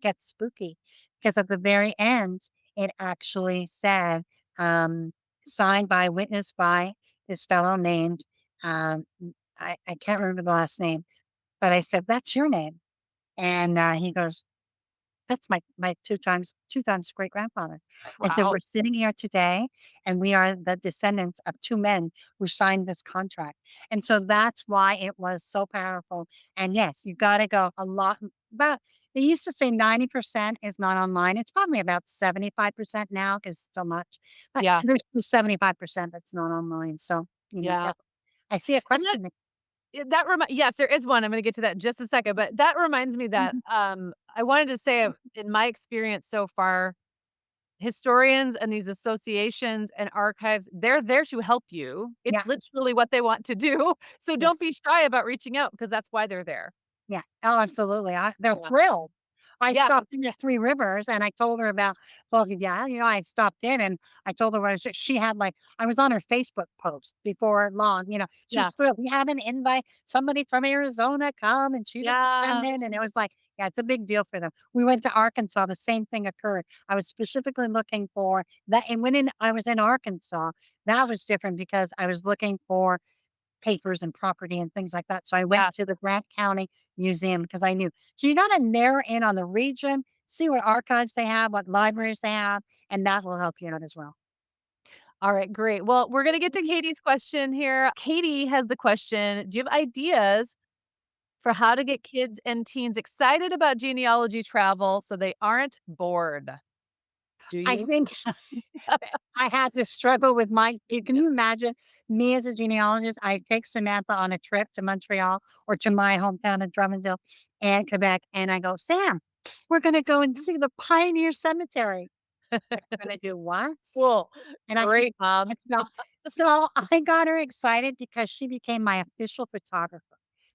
gets spooky because at the very end, it actually said, um, signed by, witnessed by this fellow named, I can't remember the last name, but I said, "That's your name." And, he goes, "That's my two times great-grandfather." I said, Wow. "We're sitting here today, and we are the descendants of 2 men who signed this contract." And so that's why it was so powerful. And yes, you gotta go a lot about they used to say 90% is not online. It's probably about 75% now 'cause it's so much. But Yeah, there's still 75% that's not online. So, yeah. I see a And that question there. that yes, there is one, I'm gonna get to that in just a second, but that reminds me that, Mhm. I wanted to say, in my experience so far, historians and these associations and archives, they're there to help you. It's Yeah. literally what they want to do, so don't Yes. be shy about reaching out because that's why they're there. Yeah. Oh, absolutely. They're Yeah. thrilled. I Yeah, stopped in at Three Rivers and I told her about, well, yeah, I stopped in and I told her what she had, like, I was on her Facebook post before long, she yeah, was thrilled. We have an invite, somebody from Arizona come and she's a yeah, descendant. And it was like, yeah, it's a big deal for them. We went to Arkansas, the same thing occurred. I was specifically looking for that. And I was in Arkansas, that was different because I was looking for papers and property and things like that. So I yeah. went to the Grant County Museum because I knew. So you got to narrow in on the region, see what archives they have, what libraries they have, and that will help you out as well. Alright, great. Well, we're gonna get to Katie's question here. Katie has the question, do you have ideas for how to get kids and teens excited about genealogy travel so they aren't bored? Do I you? think I had to struggle with can you imagine me as a genealogist? I take Samantha on a trip to Montreal or to my hometown of Drummondville and Quebec, and I go, Sam, we're going to go and see the Pioneer Cemetery. We're going to do what? Cool. And I Great, mom. and so I got her excited because she became my official photographer.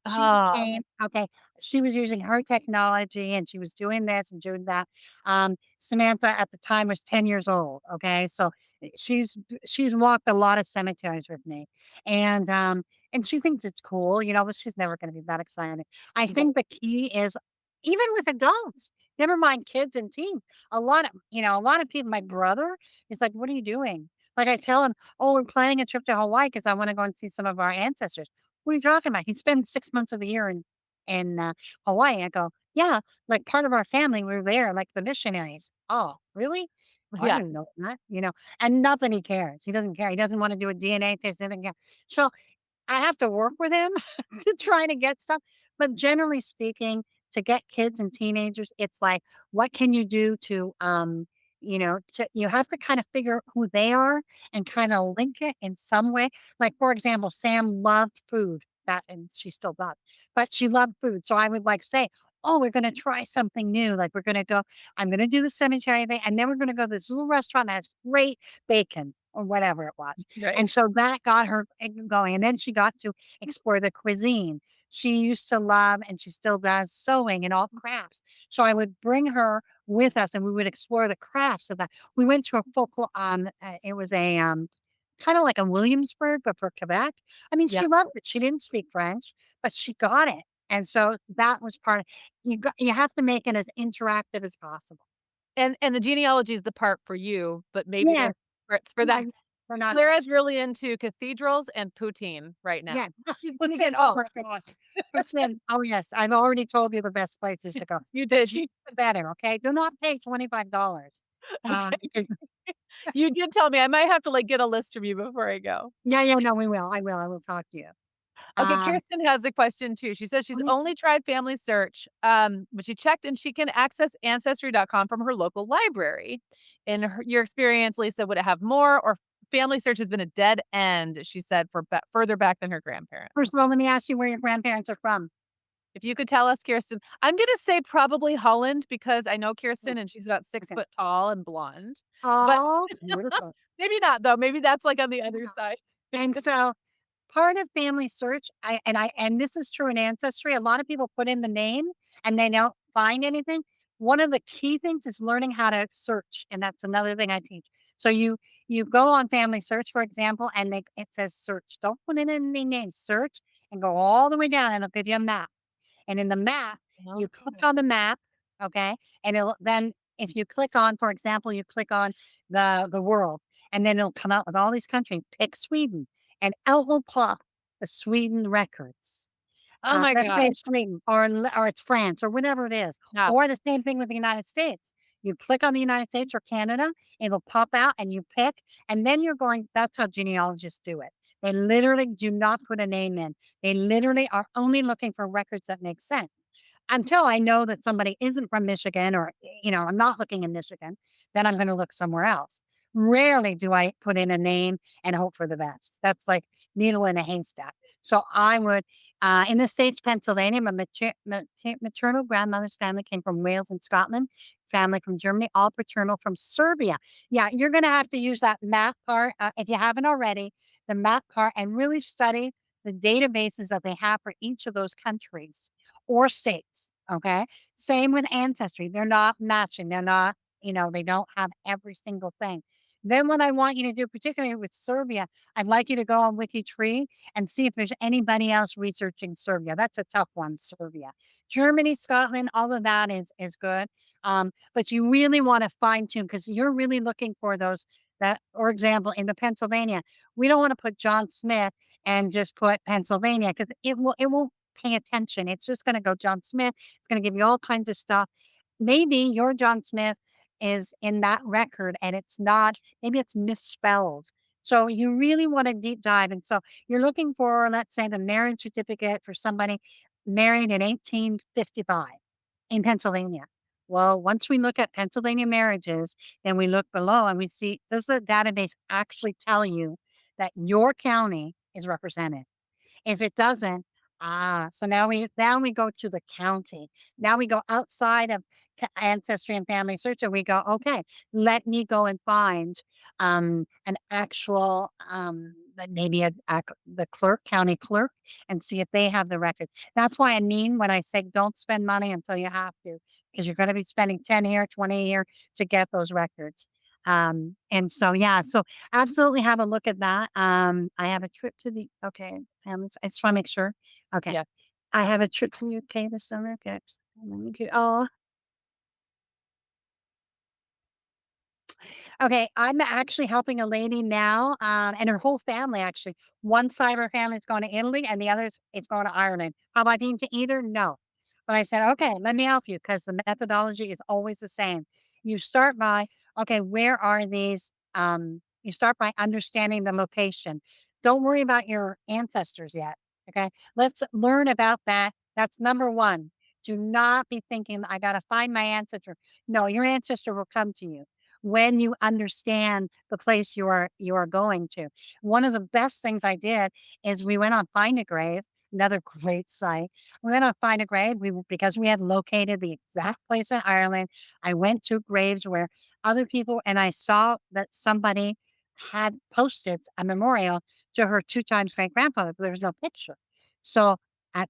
She Ah, became okay, she was using her technology and she was doing this and doing that. Samantha at the time was 10 years old, okay? So she's walked a lot of cemeteries with me. And she thinks it's cool, but she's never gonna be that excited. I think the key is even with adults, never mind kids and teens. A lot of people, my brother is like, "What are you doing?" Like, I tell him, "Oh, we're planning a trip to Hawaii because I wanna go and see some of our ancestors." "What are you talking about?" He spends 6 months of the year in Hawaii. I go, "Yeah, like, part of our family, we're there, like, the missionaries." "Oh, really? Oh, I yeah. didn't know that," And nothing he cares. He doesn't care. He doesn't wanna do a DNA test, he doesn't care. So I have to work with him to try to get stuff, but generally speaking, to get kids and teenagers, it's like, what can you do you have to kind of figure who they are and kind of link it in some way. Like, for example, Sam loved food, and she still does, but she loved food. So I would like say, oh, we're going to try something new. I'm going to do the cemetery thing, and then we're going to go to this little restaurant that has great bacon. or whatever it was. Right. And so that got her going. And then she got to explore the cuisine. She used to love, and she still does, sewing and all crafts. So I would bring her with us and we would explore the crafts of that. We went to a folklore, it was a, kind of like a Williamsburg, but for Quebec. I mean, Yeah. she loved it. She didn't speak French, but she got it. And so that was part of you have to make it as interactive as possible. And the genealogy is the part for you, but maybe Yeah. there's it's for Yeah, that. we're not Clara's really into cathedrals and poutine right now. yeah. She's gonna get Poutine, oh oh, my gosh. Poutine, oh yes, I've already told you the best places to go. you The did. cheaper the better, okay? Do not pay $25. Okay. Because You did tell me I might have to, like, get a list from you before I go. yeah, yeah, no, we will. I will talk to you. Okay, Um, Kirsten has a question too. She says she's mhm, only tried FamilySearch, but she checked and she can access Ancestry.com from her local library. In your experience, Lisa, would it have more or FamilySearch has been a dead end, she said, for further back than her first of grandparents? all, let me ask you where your grandparents are from. If you could tell us, Kirsten, I'm gonna say probably Holland because I know Mm, Kirsten and she's about 6 okay. foot tall and blonde, but Oh, beautiful. maybe not though. Maybe that's like on the other Yeah. side. And so part of Family Search, and this is true in Ancestry, a lot of people put in the name and they don't find anything. One of the key things is learning how to search, and that's another thing I teach. So you go on Family Search, for example, and it says search. Don't put in any names. Search and go all the way down, and it'll give you a map. And in the map, you click Okay. on the map, okay? And it'll then if you click on, for example, you click on the world, and then it'll come out with all these countries. Pick Sweden, and out will pop the Sweden records. Oh my Let's say gosh. it's Sweden or it's France or whatever it is, Yeah. or the same thing with the United States. You click on the United States or Canada, it'll pop out and you pick, and then you're going. That's how genealogists do it. They literally do not put a name in. They literally are only looking for records that make sense. Until I know that somebody isn't from Michigan or, I'm not looking in Michigan, then I'm gonna look somewhere else. Rarely do I put in a name and hope for the best. That's like needle in a haystack. So I would, in the States, Pennsylvania, my maternal grandmother's family came from Wales and Scotland, family from Germany, all paternal from Serbia. Yeah, you're gonna have to use that map part, if you haven't already, the map part, and really study the databases that they have for each of those countries or states. Okay. Same with Ancestry. They're not matching. They're not, they don't have every single thing. Then, what I want you to do, particularly with Serbia, I'd like you to go on WikiTree and see if there's anybody else researching Serbia. That's a tough one, Serbia. Germany, Scotland, all of that is good. But you really want to fine tune because you're really looking for those. That, for example, in the Pennsylvania, we don't want to put John Smith and just put Pennsylvania because it won't pay attention. It's just gonna go John Smith. It's gonna give you all kinds of stuff. Maybe your John Smith is in that record and it's not, maybe it's misspelled. So you really want to deep dive. And so you're looking for, let's say, the marriage certificate for somebody married in 1855 in Pennsylvania. Well, once we look at Pennsylvania marriages, then we look below and we see, does the database actually tell you that your county is represented? If it doesn't, so now we go to the county. Now we go outside of Ancestry and Family Search, and we go, okay, let me go and find an actual maybe the county clerk, and see if they have the record. That's why I mean when I say don't spend money until you have to, because you're going to be spending 10 here, 20 here to get those records. And so yeah, so absolutely have a look at that. I have a trip to the okay, I just wanna make sure. Okay. Yeah. I have a trip to UK this summer. Good. Let me get oh, okay, I'm actually helping a lady now, and her whole family actually. One side of her family is going to Italy and the others is going to Ireland. Have I been to either? No. But I said, okay, let me help you because the methodology is always the same. You start by, okay, where are these? You start by understanding the location. Don't worry about your ancestors yet. Okay. Let's learn about that. That's number one. Do not be thinking, I got to find my ancestor. No, your ancestor will come to you when you understand the place you are going to. One of the best things I did is we went on Find a Grave, another great site. We went on Find a Grave because we had located the exact place in Ireland. I went to graves where other people and I saw that somebody had posted a memorial to her 2 times great-grandfather, but there was no picture. So,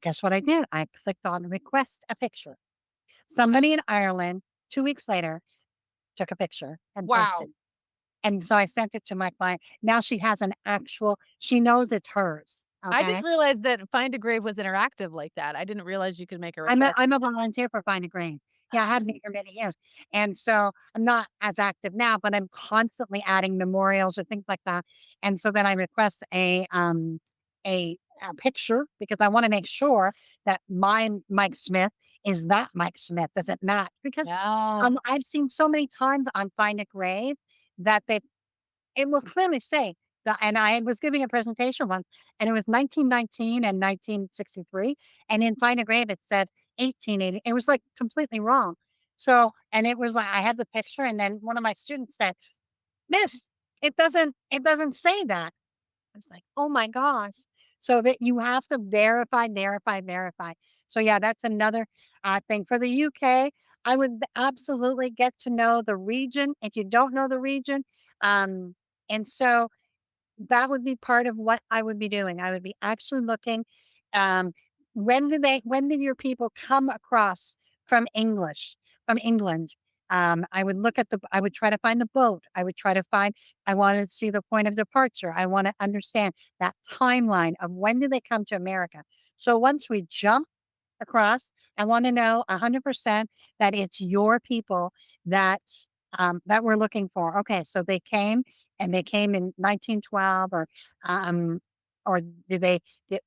guess what I did? I clicked on request a picture. Okay. Somebody in Ireland 2 weeks later took a picture and Wow. posted. And so I sent it to my client. Now she knows it's hers, I okay? didn't realize that Find a Grave was interactive like that. I didn't realize you could make a request. I'm a volunteer for Find a Grave. Yeah, I have been for many years. And so I'm not as active now, but I'm constantly adding memorials or things like that. And so then I request a picture because I want to make sure that my Mike Smith is that Mike Smith. Does it match? Because Yeah. I've seen so many times on Find a Grave that it will clearly say and I was giving a presentation once, and it was 1919 and 1963, and in Find a Grave, it said 1880. It was, like, completely wrong. So and it was like I had the picture, and then one of my students said, "Miss, it doesn't say that." I was like, "Oh my gosh." So that you have to verify, verify, verify. So, yeah, that's another, thing. For the UK, I would absolutely get to know the region if you don't know the region, and so that would be part of what I would be doing. I would be actually looking, um, when did your people come across from from England? I would try to find the boat. I wanted to see the point of departure. I want to understand that timeline of when did they come to America. So once we jump across. I wanna know 100% that it's your people that, that we're looking for. Okay, so they came, and they came in 1912 um, or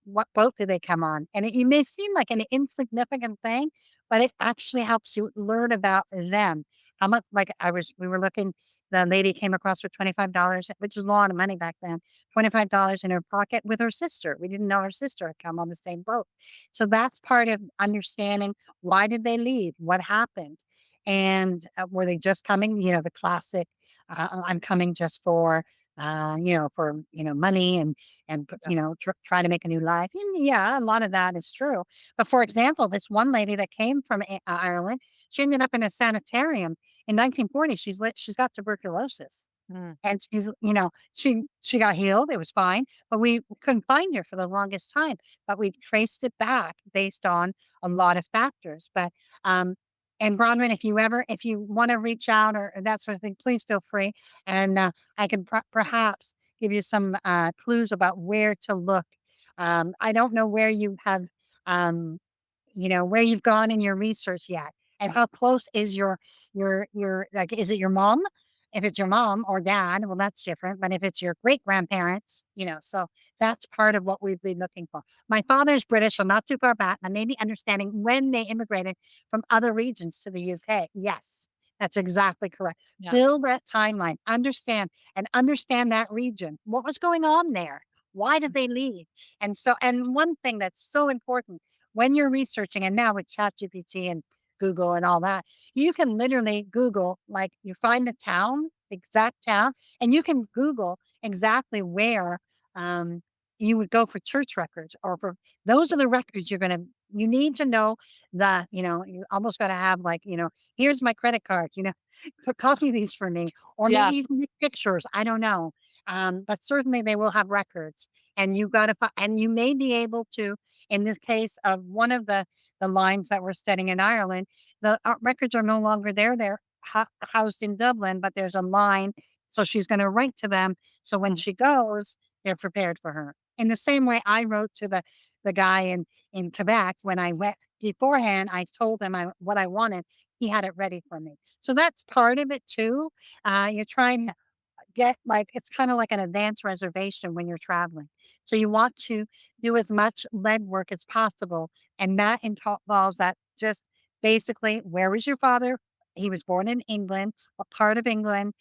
what boat did they come on? And it may seem like an insignificant thing, but it actually helps you learn about them. How much like, we were looking the lady came across for $25, which is a lot of money back then, $25 in her pocket with her sister. We didn't know her sister had come on the same boat. So that's part of understanding why did they leave? What happened? And were they just coming? The classic, I'm coming just for money and Yeah. try to make a new life. And yeah, a lot of that is true. But for example, this one lady that came from Ireland, she ended up in a sanitarium in 1940. She's got tuberculosis. Mm. And she got healed, it was fine, but we couldn't find her for the longest time, but we've traced it back based on a lot of factors, and Bronwyn, if you wanna reach out or that sort of thing, please feel free, and, I can perhaps give you some, clues about where to look. I don't know where um, where you've gone in your research yet, and how close is your like, is it your mom? If it's your mom or dad, well, that's different, but if it's your great-grandparents, so that's part of what we've been looking for. My father's British, so not too far back, and maybe understanding when they immigrated from other regions to the UK. Yes, that's exactly correct. Yeah. Build that timeline, understand that region. What was going on there? Why did they leave? And one thing that's so important when you're researching, and now with ChatGPT and Google and all that, you can literally Google, like, you find the town, exact town, and you can Google exactly where, um, you would go for church records or for those are the records you need to know you almost gotta have, like, "Here's my credit card," "Copy these for me," or Yeah. maybe you can make pictures, I don't know, but certainly they will have records, and you may be able to, in this case of one of the lines that we're studying in Ireland, the, records are no longer there. They're housed in Dublin, but there's a line, so she's gonna write to them, so when Mm. she goes, they're prepared for her. In the same way I wrote to the guy in Quebec when I went beforehand, I told him what I wanted, he had it ready for me. So that's part of it too. You're trying to get like it's kinda like an advance reservation when you're traveling. So you want to do as much legwork as possible, and that involves that just basically, where was your father? He was born in England. What part of England?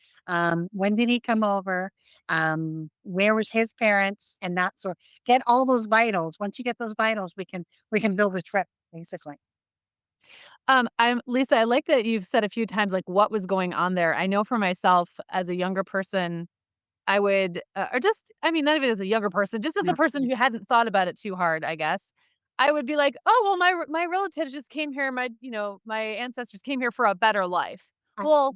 When did he come over? Where was his parents? And that sort get all those vitals. Once you get those vitals, we can build a trip, basically. I'm Lisa, I like that you've said a few times, like, what was going on there. I know for myself as a younger person, I would, or just, I mean, not even as a younger person, just as a Yeah. person who hadn't thought about it too hard, I guess. I would be like, "Oh, well, my relatives just came here, my ancestors came here for a better life." I Well,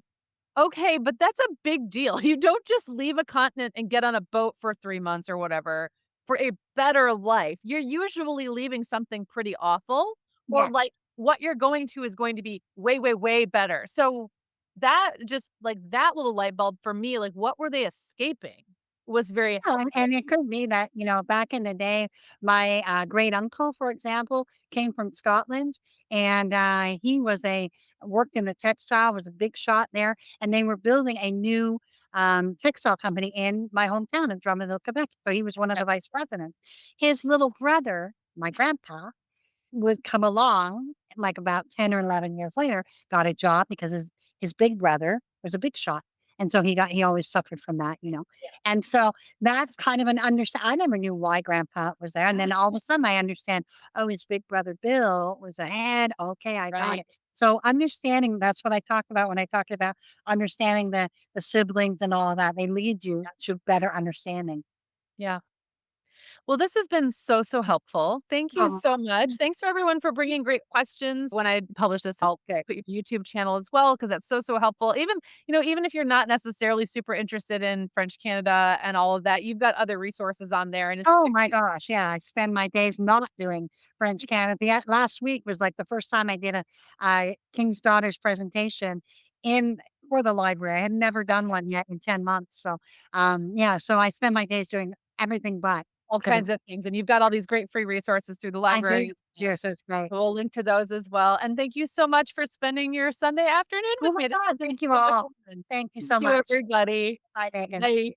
Okay, but that's a big deal. You don't just leave a continent and get on a boat for 3 months or whatever for a better life. You're usually leaving something pretty awful or, Yes. like, what you're going to is going to be way, way, way better. So, that just like, that little light bulb for me, like, what were they escaping was very Yeah, helpful. and it could be that, back in the day, my, great uncle, for example, came from Scotland, and, he worked in the textile, was a big shot there, and they were building a new, textile company in my hometown of Drummondville, Quebec, so he was one of Okay, the vice presidents. His little brother, my grandpa, would come along, like, about 10 or 11 years later, got a job because his big brother was a big shot, and so he always suffered from that. And so that's kind of an understand I never knew why grandpa was there, and yeah, then all of a sudden I understand, oh, his big brother Bill was ahead, okay, I got right. it. So understanding that's what I talked about when I talked about understanding the siblings and all of that, they lead you to better understanding. Yeah. Well, this has been so, so helpful. Thank you Um, so much. Thanks for everyone for bringing great questions. When I publish this, I'll put your YouTube channel as well because that's so, so helpful. Even if you're not necessarily super interested in French Canada and all of that, you've got other resources on there. And it's Oh my gosh, yeah, I spend my days not doing French Canada. Last week was like the first time I did a King's Daughters presentation in for the library. I had never done one yet in 10 months. So, yeah, so I spend my days doing everything but all sort of kinds of things. And you've got all these great free resources through the I do. library as well. Yes, it's great. We'll link to those as well. And thank you so much for spending your Sunday afternoon Oh with my me. This has God, been thank you so much all. fun. Thank you Thank so you, much. everybody. Bye, Megan. Bye.